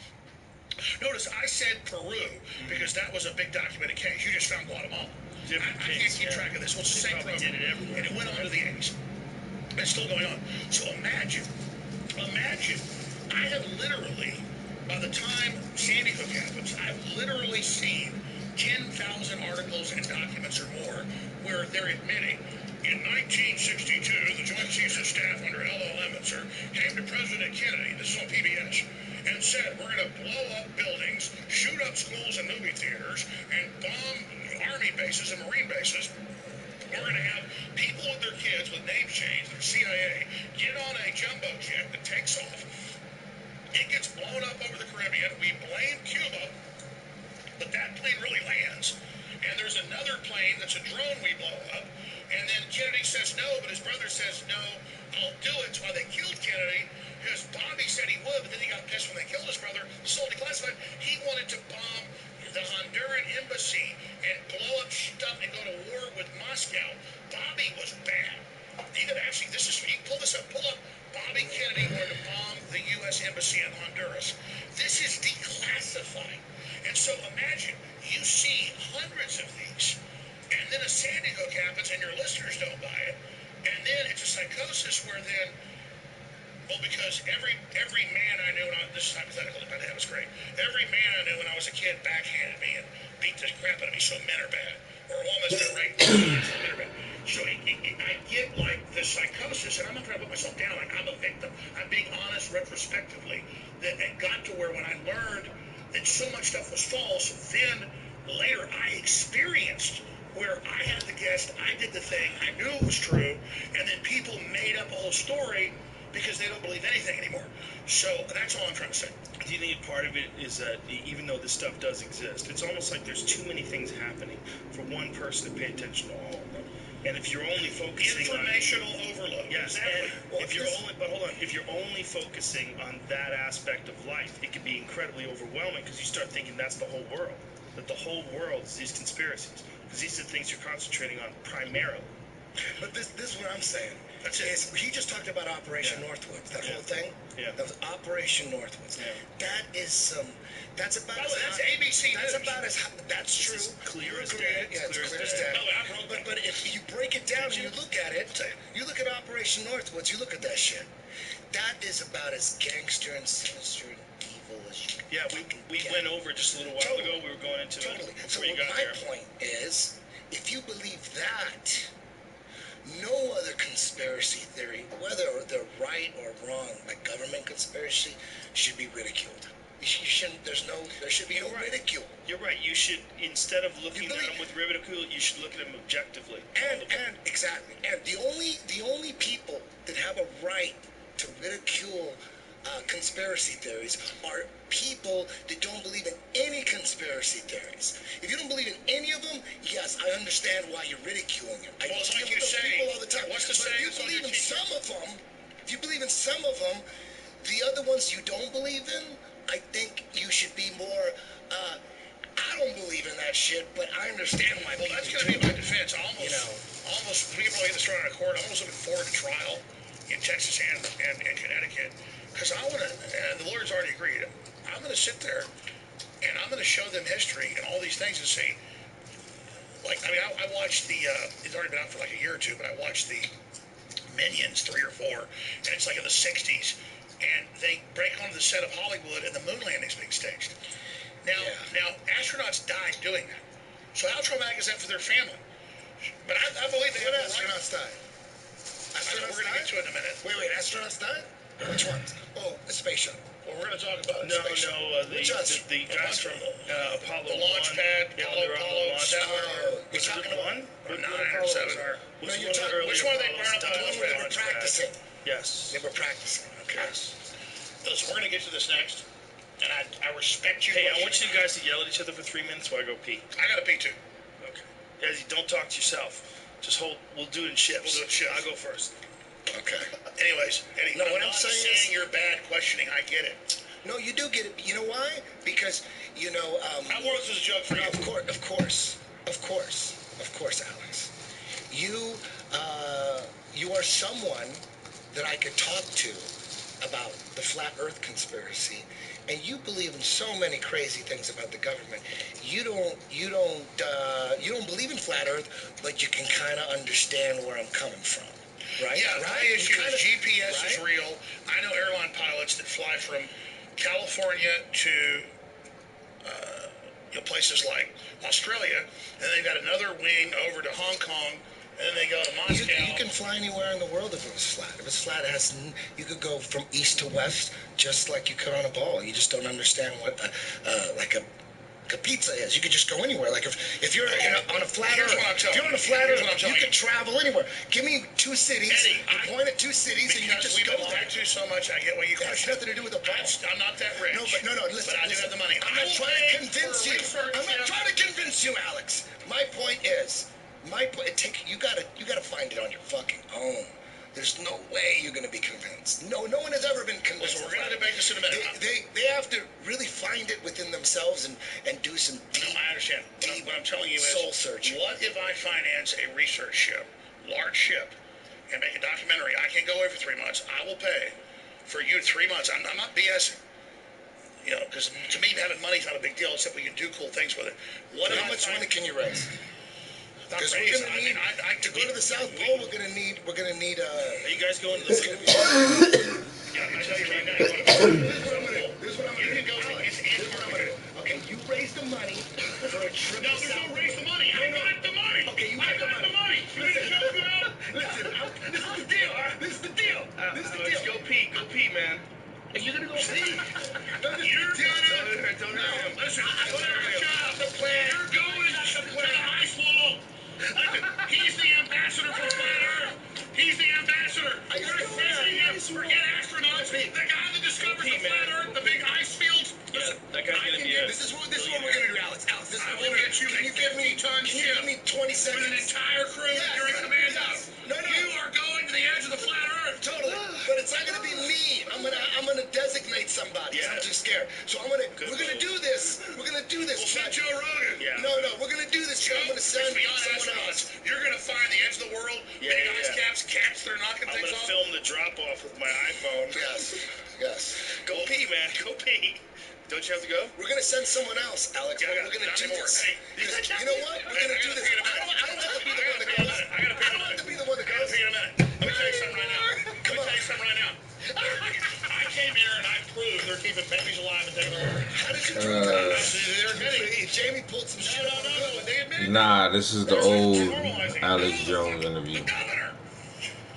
Notice I said Peru because that was a big documented case. You just found Guatemala. I can't keep track of this. Well, it's the same program. And it went on to the 80s. It's still going on. So imagine, I have literally, by the time Sandy Hook happens, I've literally seen 10,000 articles and documents or more where they're admitting in 1962, the Joint Chiefs of Staff under L.L. Emitzer came to President Kennedy, this is on PBS, and said, we're going to blow up buildings, shoot up schools and movie theaters, and bomb Army bases and Marine bases. We're going to have people with their kids with name chains, their CIA, get on a jumbo jet that takes off. It gets blown up over the Caribbean. We blame Cuba, but that plane really lands. And there's another plane that's a drone we blow up. And then Kennedy says no, but his brother says, no, I'll do it. That's why they killed Kennedy, because Bobby said he would, but then he got pissed when they killed his brother. This is all declassified. He wanted to bomb the Honduran embassy and blow up stuff and go to war with Moscow. Bobby was bad. Even actually, this is, you can pull this up, pull up. Bobby Kennedy wanted to bomb the U.S. embassy in Honduras. This is declassified. And so imagine, you see hundreds of these, and then a Sandy Hook happens and your listeners don't buy it, and then it's a psychosis where then, well, because every man I knew, and this is hypothetical, my dad was great, every man I knew when I was a kid backhanded me and beat the crap out of me, so men are bad. Or a woman's been raped, so men are bad. So I get like this psychosis, and I'm not trying to put myself down, like I'm a victim. I'm being honest retrospectively, that it got to where when I learned that so much stuff was false, then later I experienced where I had the guest, I did the thing, I knew it was true, and then people made up a whole story because they don't believe anything anymore. So that's all I'm trying to say. Do you think part of it is that even though this stuff does exist, it's almost like there's too many things happening for one person to pay attention to all of them? And if you're only focusing informational overload. Yes, exactly. And if you're only, but hold on, if you're only focusing on that aspect of life, it can be incredibly overwhelming because you start thinking that's the whole world. That the whole world is these conspiracies. Because these are the things you're concentrating on primarily. But this is what I'm saying. That's it. He just talked about Operation Northwoods, that whole thing. Yeah. That was Operation Northwoods. Yeah. That is some. That's about. Oh, that's ABC That's News. about as. That's true. It's clear as Agreed. day. Yeah, it's clear as day. day. But if you break it down and you look at it, you look at Operation Northwoods, you look at that shit. That is about as gangster and sinister and evil as you can Yeah, we went over just a little while ago. We were going into Totally. it So before you got my there. point is, if you believe that, no other conspiracy theory, whether they're right or wrong, like government conspiracy, should be ridiculed. You shouldn't. There should be no ridicule. You're right. You should, instead of looking at them with ridicule, you should look at them objectively. And exactly. And the only people that have a right to ridicule conspiracy theories are people that don't believe in any conspiracy theories. If you don't believe in any of them, yes, I understand why you're ridiculing them. I Well, it's like deal you with those say, people all the time. what's the But saying if you on believe your in t-shirt? some of them, the other ones you don't believe in, I think you should be more. I don't believe in that shit, but I understand why. Well, that's going to be my defense. Almost, we can probably get this right out of court. I'm almost looking forward to trial in Texas and Connecticut, because I want to, and the lawyers already agreed, I'm going to sit there and I'm going to show them history and all these things and say, like, I mean, I watched the, it's already been out for like a year or two, but I watched the Minions 3 or 4, and it's like in the 60s, and they break onto the set of Hollywood and the moon landing's being staged. Now, astronauts died doing that. So how traumatic is that for their family? But I believe they have astronauts died. We're going to get to it in a minute. Wait, astronauts died? Which ones? Oh, the space shuttle. Well, we're going to talk about No, space shuttle. the guys from Apollo The launch 1. pad, Yeah, Apollo they were on the launch 7. You're Was talking it about 1? or 9 What or Apollo 7. was our- No, was you're one of the talking- earlier which one they Apollos burned up died the on one the where they were launch pad. practicing. Yes. They were practicing. Okay. Yes. Listen, we're going to get to this next, and I respect you. Hey, I want you guys to yell at each other for 3 minutes while I go pee. I got to pee too. Okay. Guys, don't talk to yourself. Just hold. We'll do it in shifts. We'll do it in shifts. I'll go first. Okay. Anyways, Eddie, No, I'm what I'm not saying saying is- you're bad questioning. I get it. No, you do get it. You know why? Because, How works is a joke for you? Of course, Alex. You are someone that I could talk to about the flat Earth conspiracy, and you believe in so many crazy things about the government. You don't believe in flat Earth, but you can kind of understand where I'm coming from, right? Yeah, right. my issue is GPS is right? real. I know airline pilots that fly from California to places like Australia, and they've got another wing over to Hong Kong, and then they go to Moscow. You can fly anywhere in the world if it was flat. If it's flat, you could go from east to west just like you could on a ball. You just don't understand what like a pizza is. You could just go anywhere. Like if you're on a flat Here's Earth, what I'm telling if you're on a you. flat Here's Earth, what I'm telling you you. could travel anywhere. Give me 2 cities. Eddie, you point at 2 cities and you Because just we've go been there. lied to so much, I get what you It has question. nothing to do with the ball. I'm not that rich. No, listen. But I do listen. have the money. I'm I not will trying pay to convince for you. research, I'm not yeah. trying to convince you, Alex. My point is, you gotta find it on your fucking own. There's no way you're gonna be convinced. No one has ever been convinced. Listen, we're going to debate this in a minute. They have to really find it within themselves and do some deep. I understand. What I'm telling you is, soul searching. What if I finance a research ship, large ship, and make a documentary? I can go away for 3 months. I will pay for you 3 months. I'm not BSing. Because to me, having money is not a big deal, except we can do cool things with it. How much money can you raise? Because we're gonna need to go to the South Pole. We're gonna need. Are you guys going to the moon? Yeah, I tell you right now, This is what I'm gonna do. you can go to Antarctica. Okay, you raise the money for a trip. No, there's no raise the money. I got the money. Okay, you I got got the money. You need to help me out. Listen, this is the deal. This is the deal. This is the Let's deal. go pee, man. And you're gonna go see. You're gonna listen. Whatever job, the plan. You're going to the ice wall. Listen, he's the ambassador for flat Earth. He's the ambassador. You're visiting him. Forget astronauts. The guy that discovers the flat Earth, the big ice fields. Listen, That guy's gonna be a. This is what we're gonna do, Alex. Alex, this is I what will we're get you. Can you give me 20 with an seconds? entire crew that you're in command of. No. You are going to the edge of the flat Earth. Totally. But it's not gonna be me. I'm gonna designate somebody. Yeah. I'm too scared. So we're gonna do this. We're gonna do this. We'll send Joe Rogan. Yeah. No, we're gonna do this. I'm gonna send It's beyond someone astronauts. else. You're going to find the edge of the world, Yeah, big yeah, ice yeah. caps, cats that are knocking I'm things gonna off. film the drop off with my iPhone. Yes. Go pee, man. Go pee. Don't you have to go? We're gonna send someone else, Alex. Yeah, We're gonna not do anymore. this. Hey, You know what? We're gonna do this. I don't have to be the one that goes. I got to pee in a I don't have to minute. be the one that I got to goes. pee in a minute. Let me tell you something right now. I came here and I proved they're keeping babies alive and taking them over. Jamie pulled some shit. No. Nah, this is the old Alex Jones interview. Governor,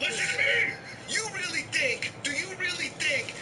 listen to me. Do you really think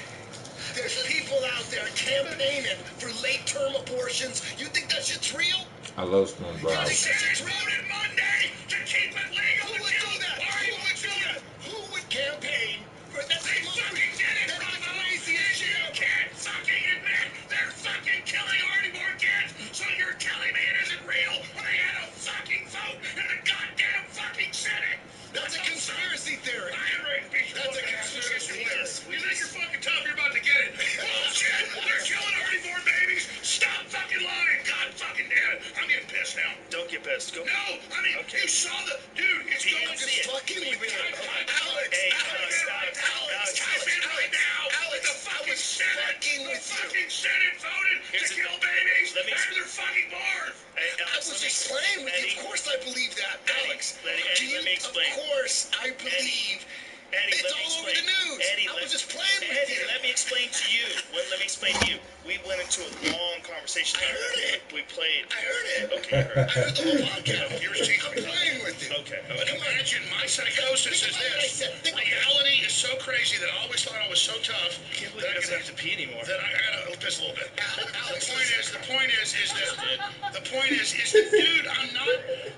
there's people out there campaigning for late-term abortions? You think that shit's real? I love Spoon They Brown. voted Monday to keep it legal. Who would do that? Who would campaign for that? They fucking did it, That's Bravo! crazy as You shit. can't fucking admit they're fucking killing already more kids, so you're telling me it isn't real when they had a fucking vote in the goddamn fucking Senate? That's a conspiracy theory. That's a conspiracy theory. You think you're fucking tough, you're about to get it. Bullshit! They're killing already born babiys! Stop fucking lying! God fucking damn it! I'm getting pissed now. Don't get pissed. Go. No! I mean, you saw the... Dude, it's You going can to... see it. Fucking with you. Alex, type in right now! Alex, The fucking Senate! fucking The with you. fucking Senate voted to Here's the- kill babies Let me- after they're fucking born! I was just playing with you. Of course I believe that, Alex. Eddie, let me explain. Of course I believe. Eddie, It's let me all over explain. the news. Eddie, I was just playing with Eddie, you. let me explain to you. Let me explain to you. We went into a long conversation. I heard it. We played. I heard it. Okay, I heard I heard the whole podcast. Here's I'm playing with you. Okay. But imagine my psychosis Think is about what I this. said. Think about Reality is so crazy that I always thought I was so tough I can't believe that he doesn't have to pee anymore. that I gotta piss a little bit. Alex, The point is that, dude, I'm not.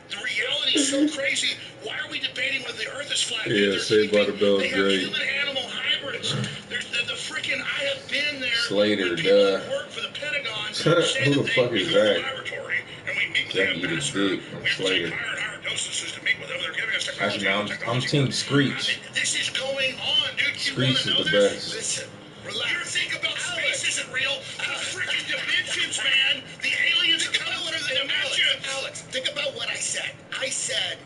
The reality is so crazy. Why are we debating whether the Earth is flat? Yeah, They're Saved by the keeping- Bell They have great. human-animal hybrids. There's the freaking. I have been there. Slater, when people duh. that work for the Pentagon Who say the that fuck they is go to the that? laboratory and we meet with Jackie the eat a ambassador. dick. I'm We have to Slater. take higher and higher dosages to meet with them. They're giving us technology. Actually, I'm Team Screech. This is going on, dude. You Screech want is to know the this? best. Listen, You relax. think about space isn't real? The freaking dimensions, man. The aliens are coming through the dimensions. Alex, think about what I said. I said,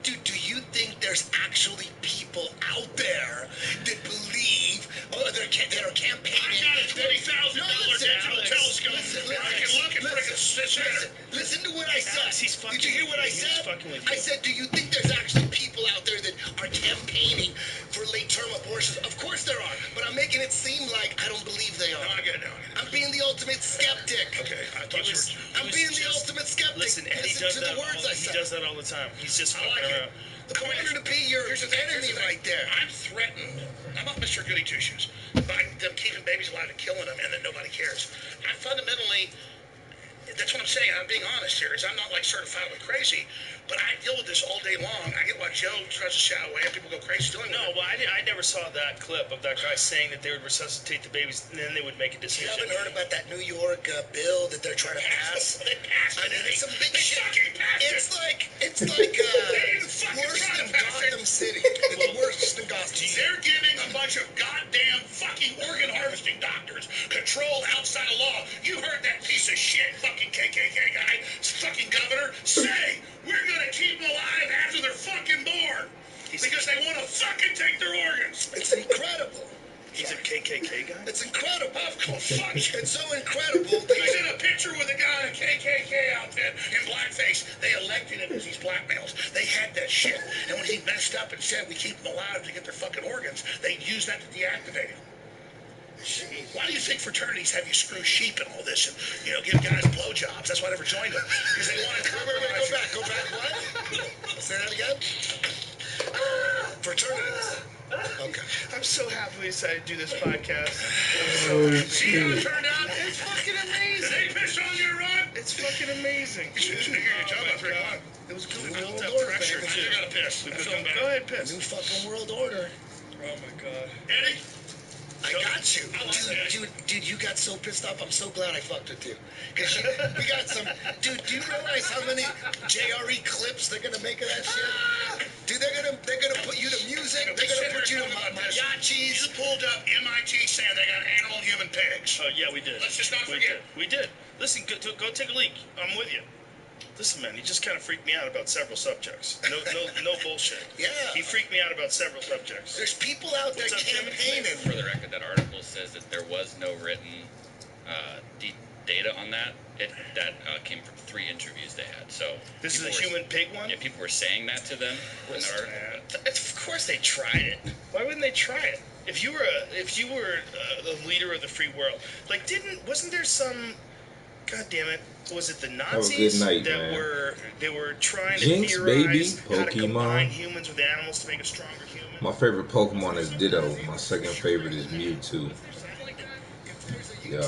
dude, do you think there's actually people out there that believe, that are I campaigning? got a $20,000 digital telescope where I can look at freaking Saturn. Listen to what I said. Alex, he's fucking Did you hear what I with you. He's said? fucking with you. I said, do you think there's actually people out there that are campaigning for late-term abortions? Of course there are, but I'm making it seem like I don't believe they No, are. I get it now. I'm being the ultimate skeptic. Okay, I thought you were. I'm being the ultimate skeptic. Listen, Eddie does to that. the words I He said. does that all the time. He's just I fucking like it. around. The point I is, wanted to be your here's the thing, enemy right there. I'm threatened. I'm not Mr. Goody Two Shoes by them keeping babies alive and killing them, and then nobody cares. I'm fundamentally. That's what I'm saying. I'm being honest here. Is I'm not like certifiably crazy, but I deal with this all day long. I get why Joe tries to shy away and people go crazy doing No, it. well, I never saw that clip of that guy saying that they would resuscitate the babies and then they would make a You decision. haven't heard about that New York bill that they're trying to pass? They passed I it. mean, it's some big They shit. fucking passed it. It's like didn't fucking worse try than to pass it. Gotham City. It's worse than Gotham City. They're giving a bunch of goddamn fucking organ harvesting doctors control outside of law. You heard that piece of shit fucking KKK guy, fucking governor, say we're gonna keep them alive after they're fucking born because they want to fucking take their organs. It's incredible. He's a KKK guy? It's incredible. Of course, fuck. It's so incredible that He's in a picture with a guy in a KKK outfit in blackface. They elected him as these black males. They had that shit. And when he messed up and said we keep them alive to get their fucking organs, they used that to deactivate him. Why do you think fraternities have you screw sheep and all this and, give guys blowjobs? That's why I never joined them. Because they want to Go back. What? Say that again? Fraternities. Okay. I'm so happy we decided to do this podcast. See how it turned out? It's fucking amazing. They piss on your run? It's fucking amazing. You should hear your job at 3 o'clock. It was good. New We built world up order, pressure, baby. I too. just gotta piss. I feel Go better. ahead, piss. New fucking world order. Oh, my God. Eddie? I got you. I like that. Dude, you got so pissed off. I'm so glad I fucked with you. Because we got some... Dude, do you realize how many JRE clips they're going to make of that shit? Dude, they're gonna put you to music. They're going to put you to You mariachis. pulled up MIT saying they got animal human pigs. Oh, yeah, we did. Let's just not We forget. did. We did. Listen, go take a leak. I'm with you. Listen, man, he just kind of freaked me out about several subjects. No bullshit. Yeah. He freaked me out about several subjects. There's people out there What's up, Jimmy? campaigning. For the record, that article says that there was no written data on that. That came from 3 interviews they had. So This is a people were- human pig one? Yeah, people were saying that to them in that article. Of course they tried it. Why wouldn't they try it? If you were the leader of the free world, like wasn't there some, God damn it, was it the Nazis Have a good night, that man. they were trying Jinx, to baby, theorize how to combine Pokemon. humans with animals to make a stronger human? My favorite Pokemon is Ditto. My second favorite is Mewtwo. Yeah.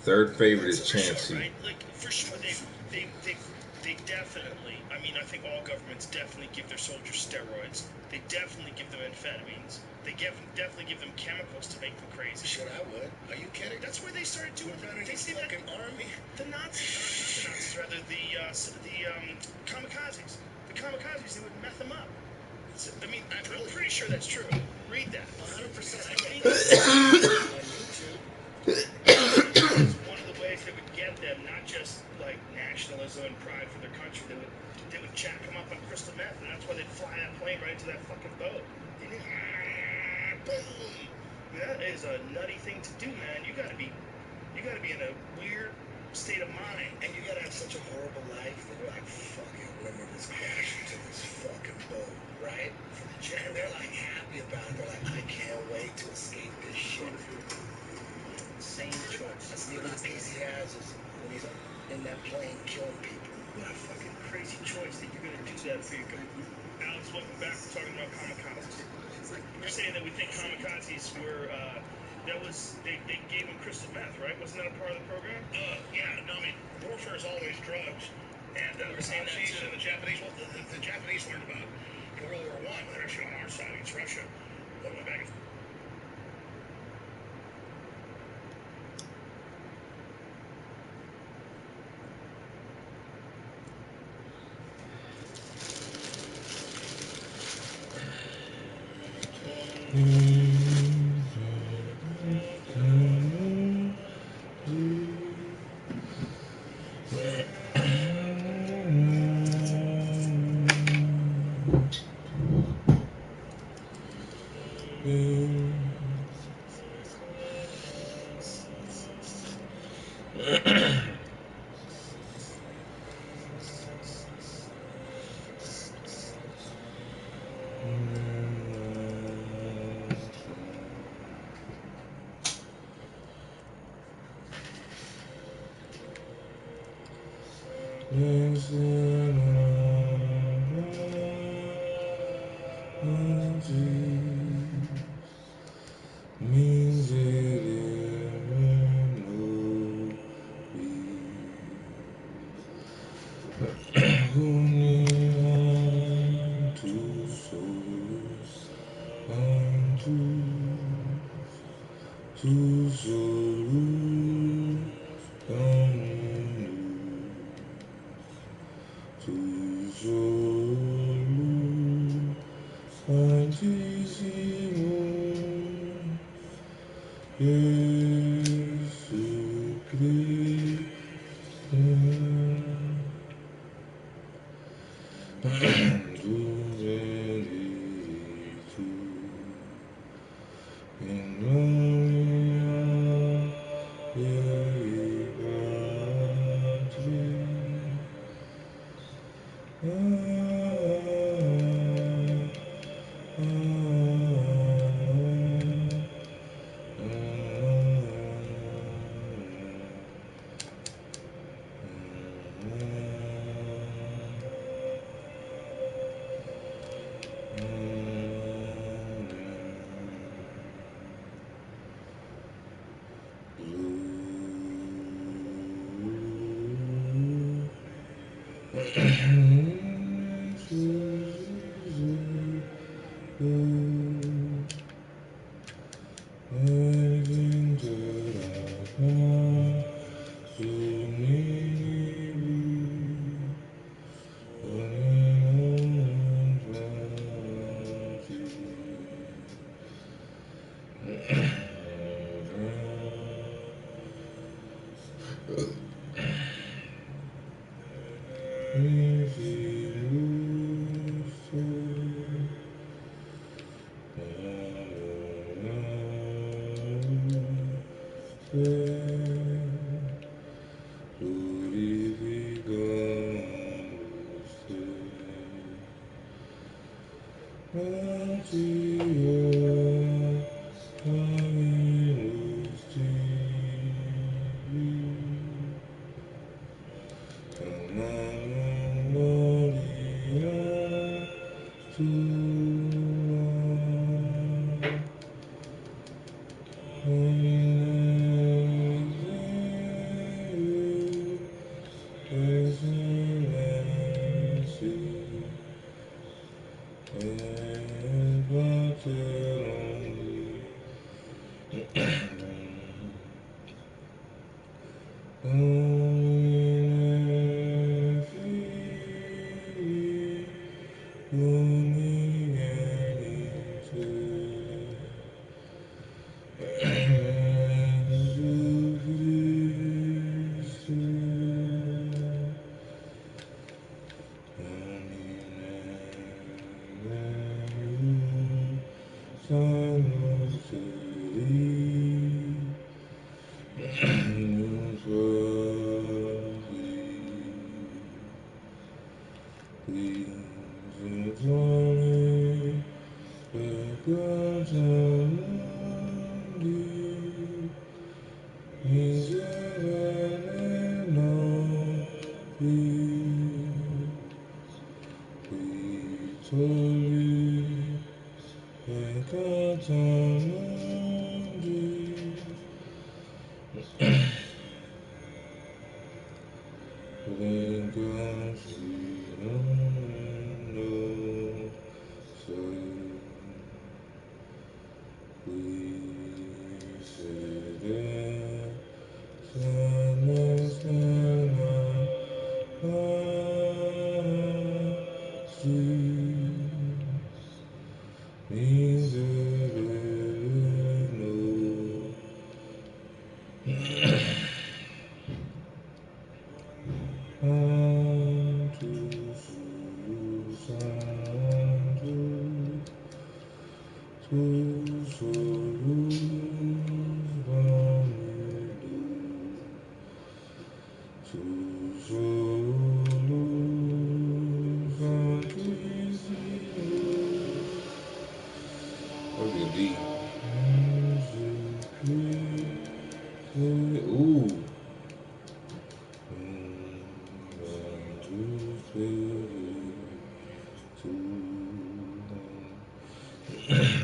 Third favorite is Chansey. Right? Like, for sure, they definitely, I mean, I think all governments definitely give their soldiers steroids. They definitely give them amphetamines. They definitely give them chemicals to make them crazy. Shit, I would. Are you kidding? That's where they started doing that. They see that army. the Nazis, not the Nazis, rather the kamikazes. The kamikazes, they would meth them up. So, I mean, I'm pretty sure that's true. Read that. 100%. It's one of the ways they would get them, not just like nationalism and pride for their country. They would jack them up on crystal meth, and that's why they'd fly that plane right into that fucking boat. Boom. That is a nutty thing to do, man. You gotta be in a weird state of mind, and you gotta have such a horrible life that you're like, fuck it, when we're just crash into this fucking boat, right? And they're like happy about it. They're like, I can't wait to escape this shit. same choice. That's the only piece he has is when he's in that plane killing people. What a fucking crazy choice that you're gonna do that for your guy. Alex, welcome back. We're talking about kamikazes. You're saying that we think kamikazes were, they gave them crystal meth, right? Wasn't that a part of the program? Yeah, no, I mean, warfare is always drugs. And We're saying that Nazis too. and the Japanese, well, the Japanese learned about it in World War I when they're actually on our side against Russia. They went back and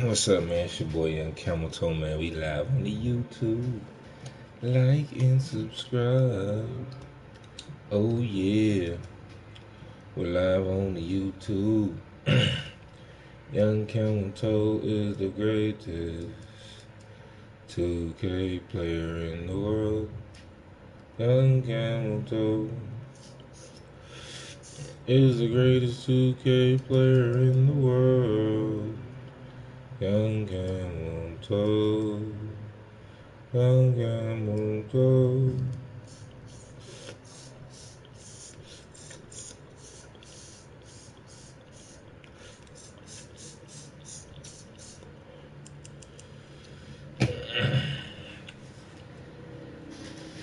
What's up, man? It's your boy Young Camel Toe, man. We live on the YouTube. Like and subscribe. Oh yeah, we're live on the YouTube. Young Camel Toe is the greatest 2K player in the world. Young Camel Toe is the greatest 2K player in the world. Young Camel Toe. Young Camel Toe.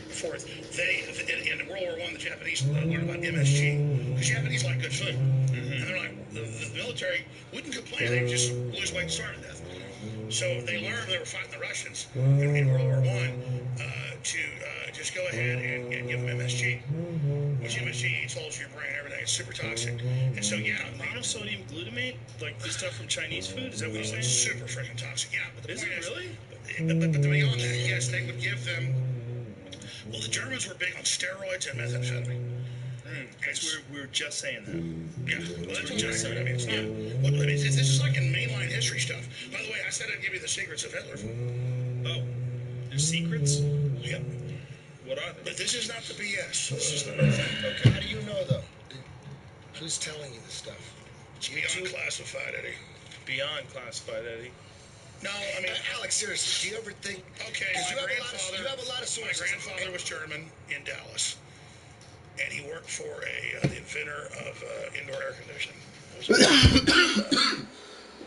Forth. In World War I, the Japanese learned about MSG. The Japanese like good food. And they're like, the military wouldn't complain. They just lose weight and starve to death. So they learned they were fighting the Russians in World War I to just go ahead and give them MSG. Which MSG eats holes in your brain, everything. It's super toxic. And so, yeah. Monosodium glutamate? Like the stuff from Chinese food? Is that what you're saying? It's super freaking toxic, yeah. But the Is point it really? But beyond that, yes, they would give them. Well, the Germans were big on steroids and methamphetamine. Because we were just saying that. Yeah, well, that's exactly what I mean. It's not. Well, I mean, this is like in mainline history stuff. By the way, I said I'd give you the secrets of Hitler. Oh, there's secrets? Yep. What are they? But this is not the BS. This is the real thing. Okay. How do you know, though? Who's telling you this stuff? Beyond classified, Eddie. Beyond classified, Eddie. No, I mean, Alex, seriously, do you ever think? okay, you have a lot of my sources. grandfather was German in Dallas, and he worked for the inventor of indoor air conditioning.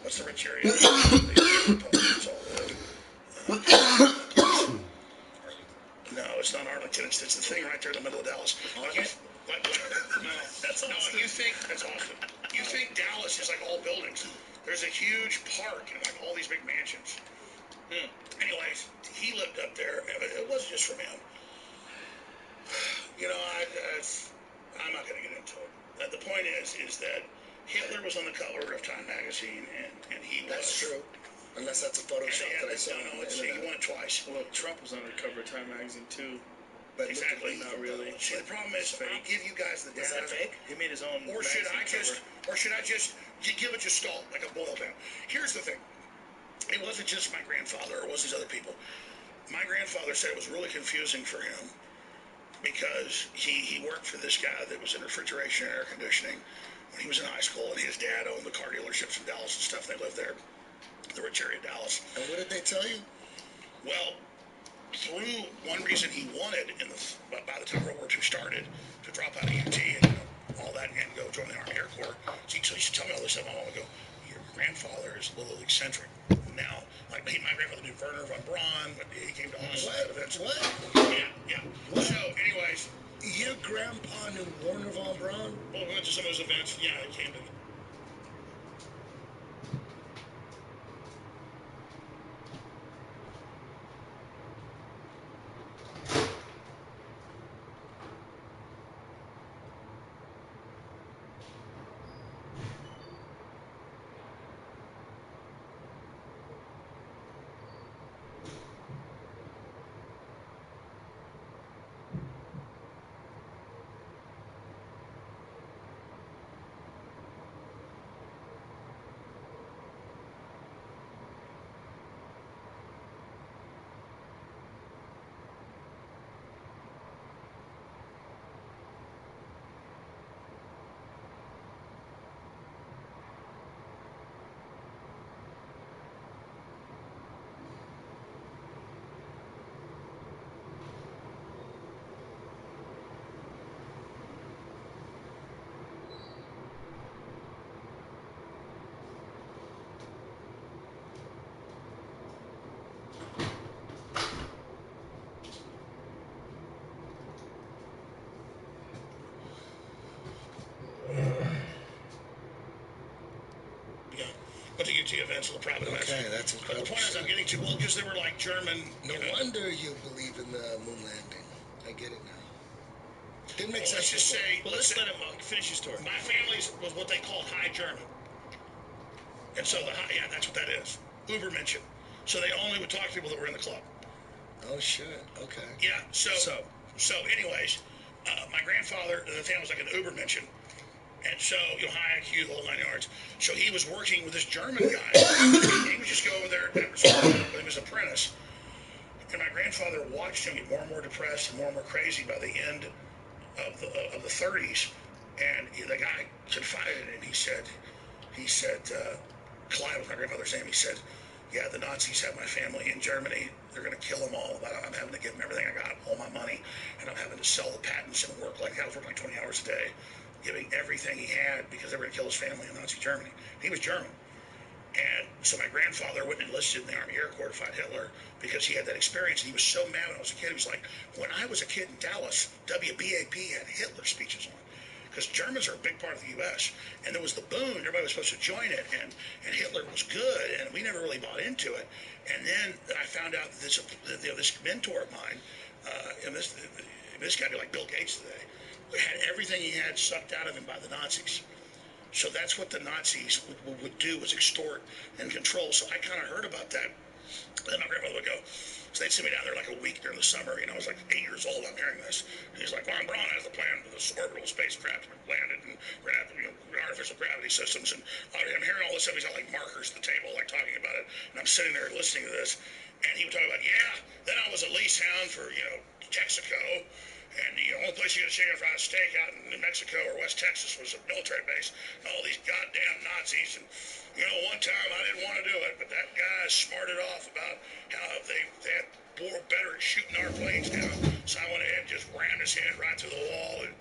What's the rich area? No, it's not Arlington. It's the thing right there in the middle of Dallas. That's awesome. You think that's awesome? You think Dallas is like all buildings? There's a huge park and like all these big mansions. Anyways, he lived up there, and it wasn't just from him. You know, I'm not going to get into it. The point is that Hitler was on the cover of Time magazine, and he was. That's true. Unless that's a Photoshop that I saw. No, he won it twice. Well, Trump was on the cover of Time magazine too. But Exactly. Not really. See, the problem is, I'll give you guys the data. Is that fake? He made his own. Or should I just give it just stall like a boil down? Here's the thing. It wasn't just my grandfather, or was these other people. My grandfather said it was really confusing for him because he worked for this guy that was in refrigeration and air conditioning when he was in high school, and his dad owned the car dealerships in Dallas and stuff. They lived there, the rich area of Dallas. And what did they tell you? Well, through one reason he wanted, by the time World War II started, to drop out of UT and all that and go join the Army Air Corps. So he used to tell me all this stuff. My mom would go, your grandfather is a little eccentric. Now, like my grandfather knew Werner von Braun, but he came to Austin eventually. What? Yeah. So, anyways. Your grandpa knew Werner von Braun? Well, we went to some of those events. Yeah, he came to. Went to UT events, little private events. Okay, that's incredible. But the point is, I'm getting to, well, because they were like German. No wonder you believe in the moon landing. I get it now. Didn't make sense. Let's just say, let's let him finish his story. My family was what they called High German. And so, that's what that is. Ubermenschen. So they only would talk to people that were in the club. Oh, shit. Okay. Yeah, so anyways, my grandfather, the family was like an Ubermenschen. And so, high IQ, the whole 9 yards. So he was working with this German guy. He would just go over there with him as an apprentice. And my grandfather watched him get more and more depressed and more crazy by the end of the 30s. And the guy confided in him. He said, Clyde was my grandfather's name. He said, yeah, the Nazis have my family in Germany. They're going to kill them all. But I'm having to give them everything I got, all my money. And I'm having to sell the patents and work I was working like 20 hours a day, giving everything he had because they were going to kill his family in Nazi Germany. He was German. And so my grandfather went and enlisted in the Army Air Corps to fight Hitler because he had that experience. And he was so mad when I was a kid. He was like, when I was a kid in Dallas, WBAP had Hitler speeches on. Because Germans are a big part of the U.S. And there was the boom. Everybody was supposed to join it. And Hitler was good. And we never really bought into it. And then I found out that this mentor of mine, and this guy would be like Bill Gates today, had everything he had sucked out of him by the Nazis. So that's what the Nazis would do, was extort and control. So I kind of heard about that. Then my grandfather would go, so they'd send me down there like a week during the summer. I was like 8 years old. I'm hearing this. And he's like, Von Braun has the plan for this orbital spacecraft landed, and we're going to have artificial gravity systems. And I'm hearing all this stuff. He's got like markers at the table, like talking about it. And I'm sitting there listening to this. And he would talk about, then I was a lease hound for, Texaco. And the only place you get a chicken fried steak out in New Mexico or West Texas was a military base. And all these goddamn Nazis. And, one time I didn't want to do it, but that guy smarted off about how they had more better at shooting our planes down. So I went ahead and just rammed his head right through the wall. And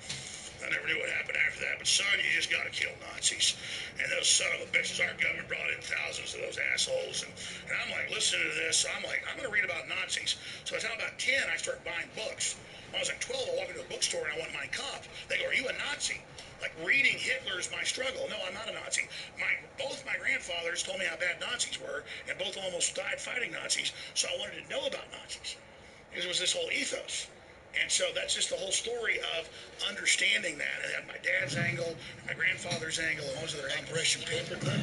I never knew what happened after that. But son, you just got to kill Nazis. And those son of a bitches, our government brought in thousands of those assholes. And I'm like listening to this. So I'm like, I'm going to read about Nazis. So by the time about 10, I start buying books. When I was like 12, I walked into a bookstore and I want Mein Kampf. They go, are you a Nazi? Like, reading Hitler is my struggle. No, I'm not a Nazi. Both my grandfathers told me how bad Nazis were, and both almost died fighting Nazis, so I wanted to know about Nazis. Because it was this whole ethos. And so that's just the whole story of understanding that. And had my dad's angle, my grandfather's angle, and all those other angles. Operation Paperclip?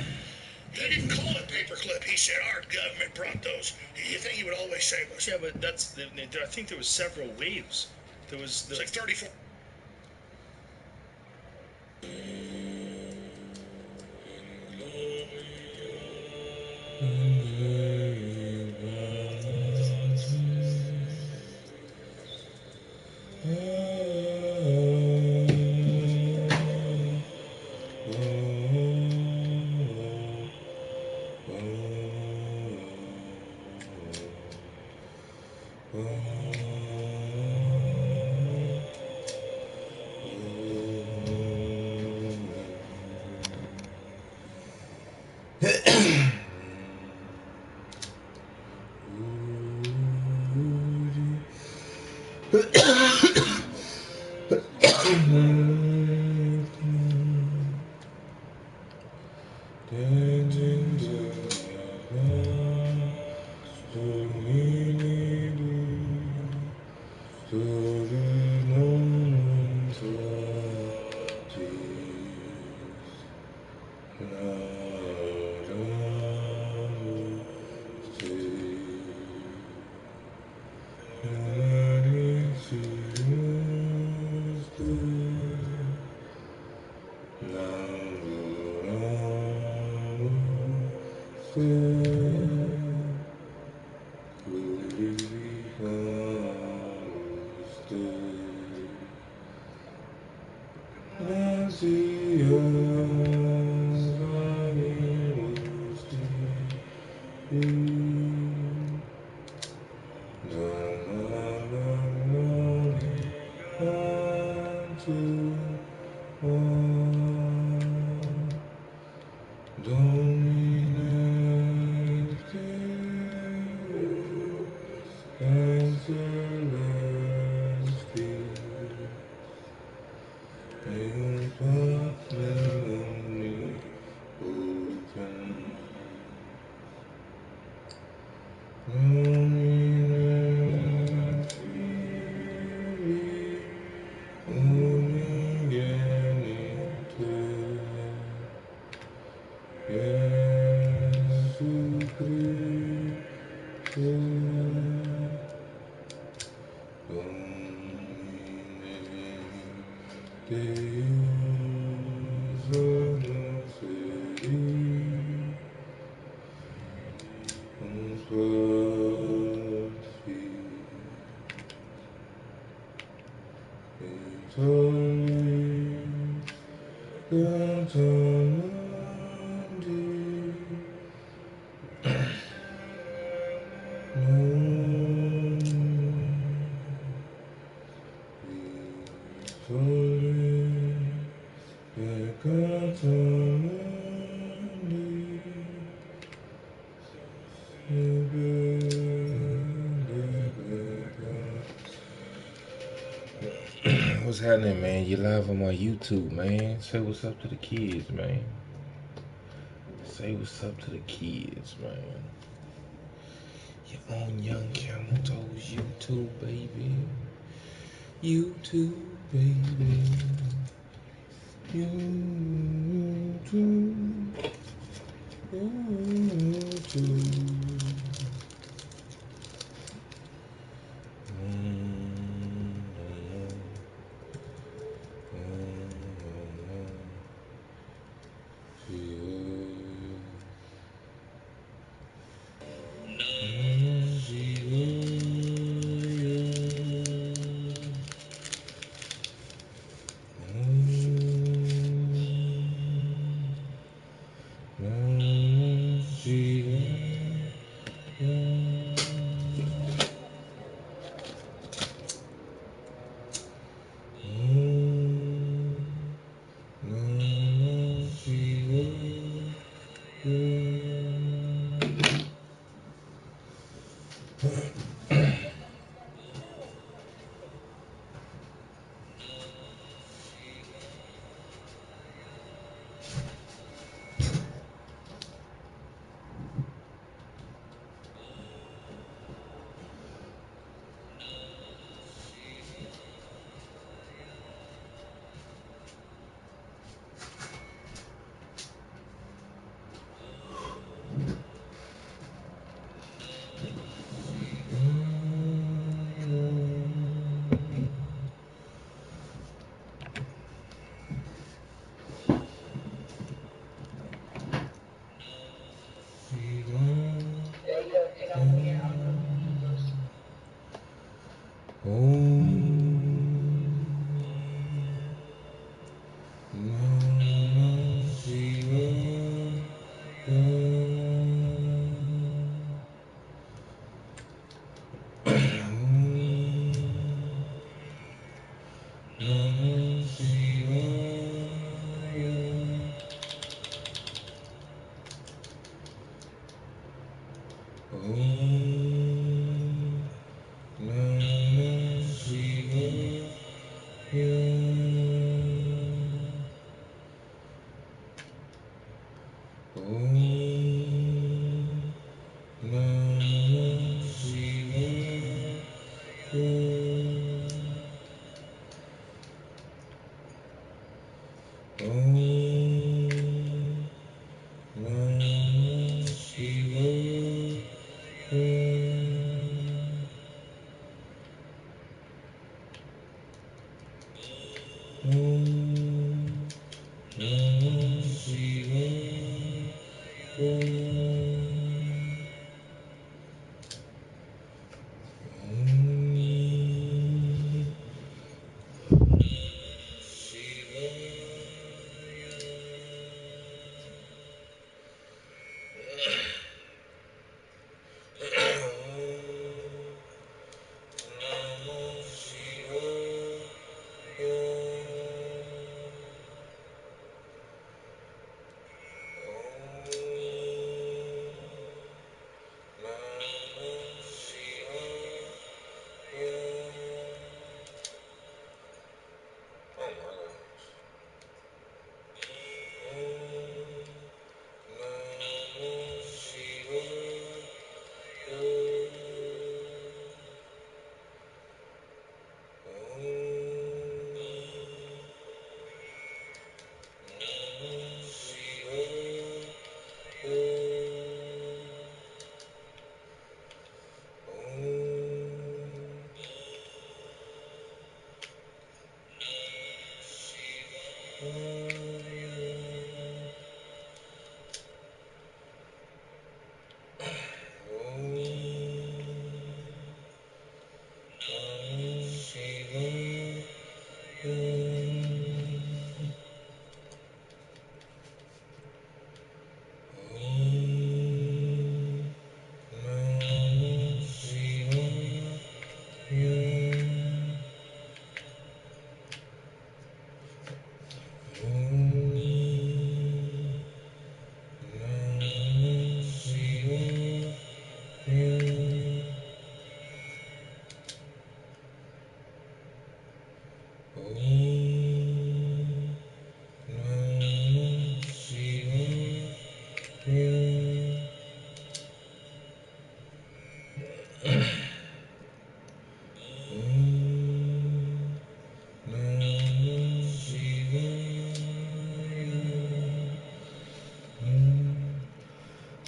He didn't call it paperclip. He said our government brought those. The thing he would always say was... Yeah, but I think there was several waves. There was like 34... Oh What's happening, man? You live on my YouTube, man. Say what's up to the kids, man. Say what's up to the kids, man. You're on Young Camel Toes YouTube, baby. YouTube, baby. YouTube. YouTube.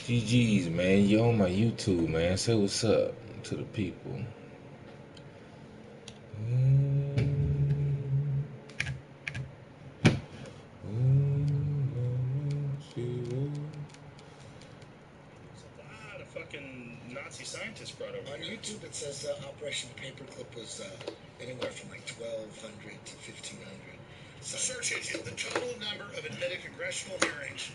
GG's, man. You on my YouTube, man. Say what's up to the people. Fucking Nazi scientists brought over on here. YouTube. It says Operation Paperclip was anywhere from like 1,200 to 1,500. The search engine, the total number of admitted congressional hearings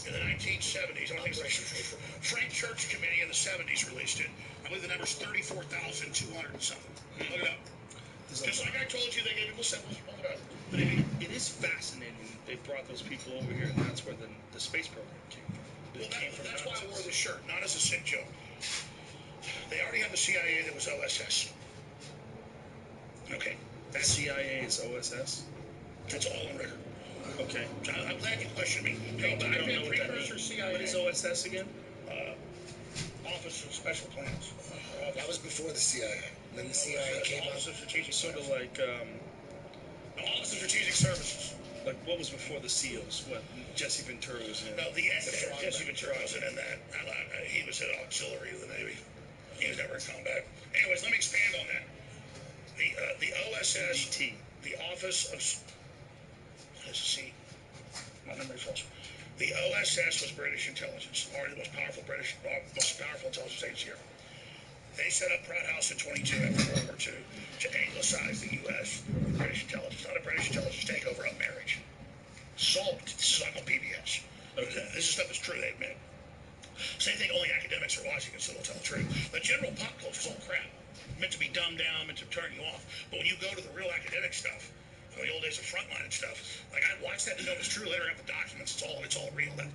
in the 1970s. I think it's Frank Church Committee in the 70s released it. I believe the number's 34,200 and something. Look it up. Just like I told you, they gave people symbols. Look it up. But it is fascinating. They brought those people over here, and that's where the space program came from. Well, that's why I wore this shirt, not as a sick joke. They already have the CIA that was OSS. Okay. The CIA is OSS? That's all on record. Okay. I'm glad you questioned me. Hey, I don't know what that means. CIA. What is OSS again? Office of Special Plans. That was before the CIA. Then the CIA came up. Office of Strategic Sort of Plans. like, The Office of Strategic Services. like what was before the SEALs? What Jesse Ventura was in? No, Jesse Ventura wasn't in that. He was an auxiliary of the Navy. He was never in combat. Anyways, let me expand on that. The OSS, DT. the Office of, let's see, my memory's false. The OSS was British intelligence, or the most powerful intelligence agency here. They set up Pratt House in 22 after World War II to anglicize the U.S. with British intelligence, not a British intelligence takeover of marriage. Solved. This is like on PBS. Okay. This is stuff that's true, they admit. Same thing, only academics are watching it, so they'll tell the truth. The general pop culture is all crap. Meant to be dumbed down, meant to turn you off. But when you go to the real academic stuff, from the old days of Frontline and stuff, like I'd watch that and know it's true. Later I have the documents. It's all real. No.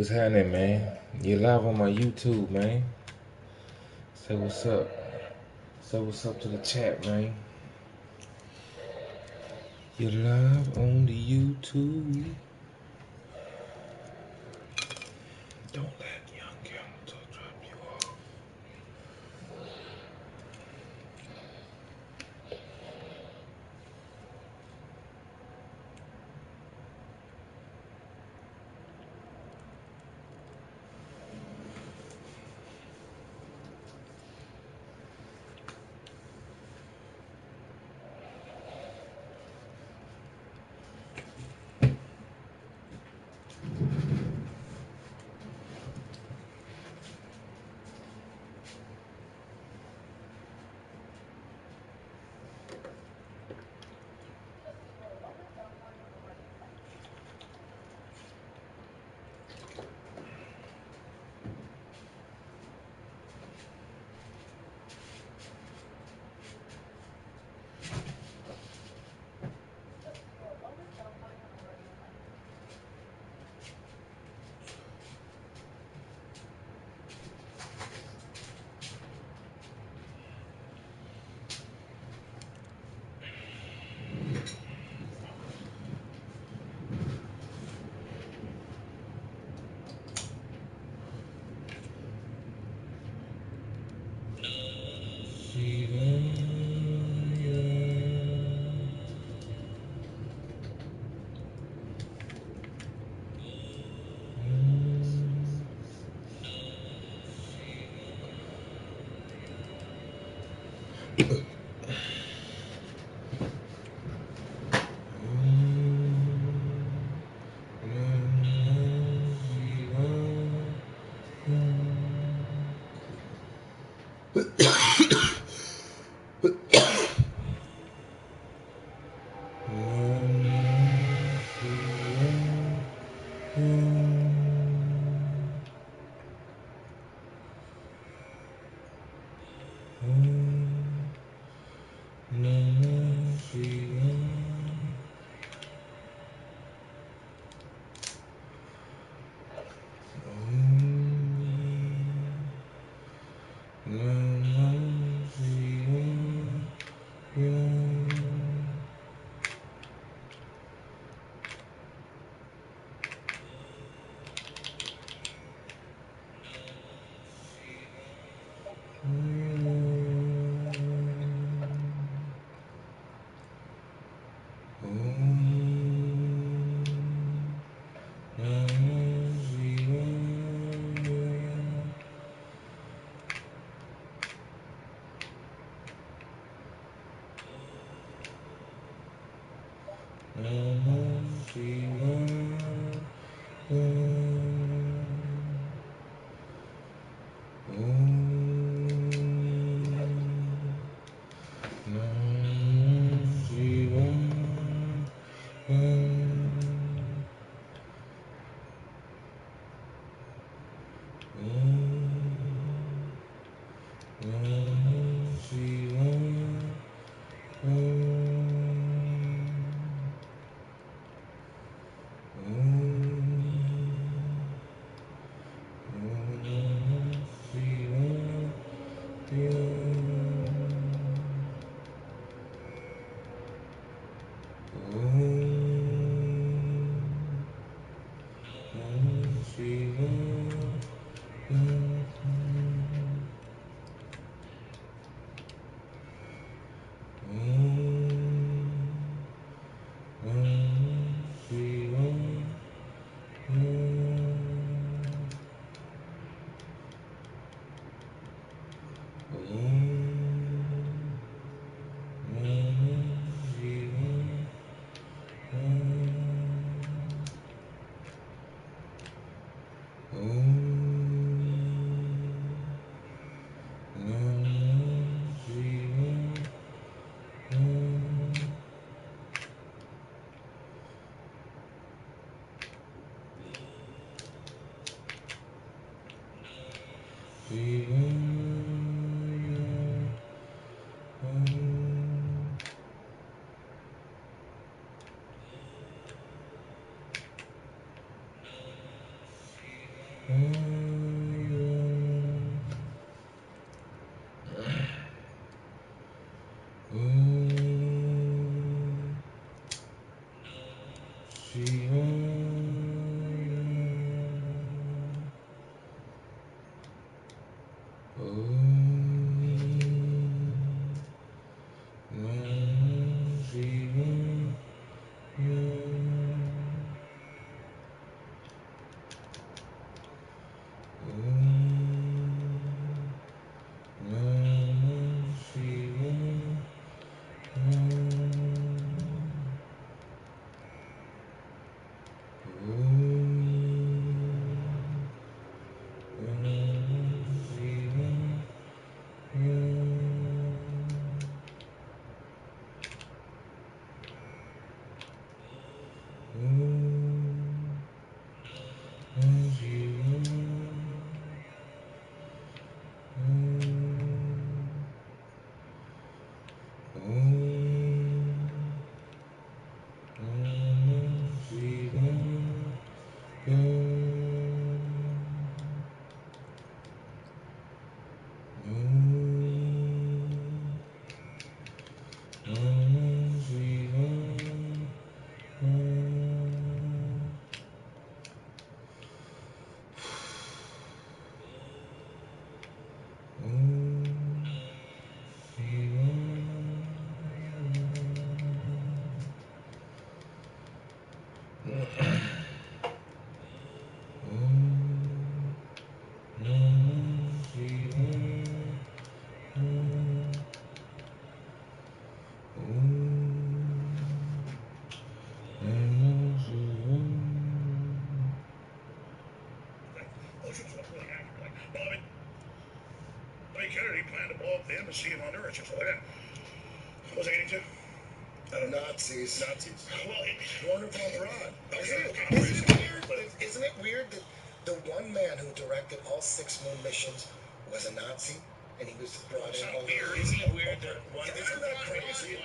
What's happening, man? You live on my YouTube, man. Say what's up. Say what's up to the chat, man. You live on the YouTube. Don't let young Camel drop you off. Kennedy planned to blow up the embassy in Honduras. Just like that. What was I getting to? Nazis. Well, Warner von Braun. Okay. Isn't it weird that the one man who directed all 6 moon missions was a Nazi, and he was brought in on Isn't it weird that one? Isn't that crazy?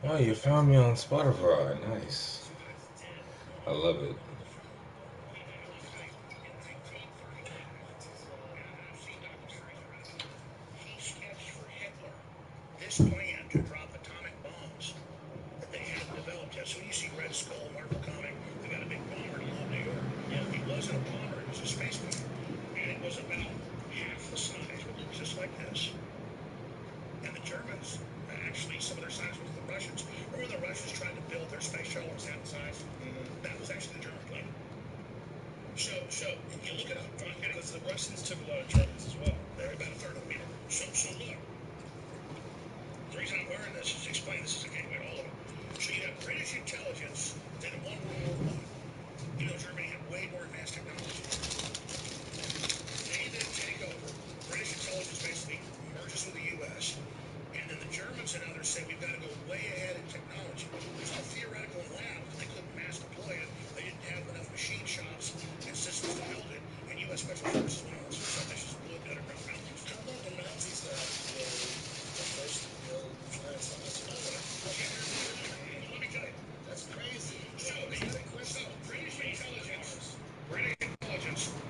Oh, you found me on Spotify. Nice. I love it. This plan to drop atomic bombs that they had developed. So when you see Red Skull, Marvel comic, they got a big bomber in New York. Yeah, it wasn't a bomber, it was a space bomber. And it was about half the size, it looked just like this. And the Germans, actually, some of their size was the Russians. Remember the Russians tried to build their space shuttle was half the size? That was actually the German plane. So, you look it up. Because the Russians took a lot of trouble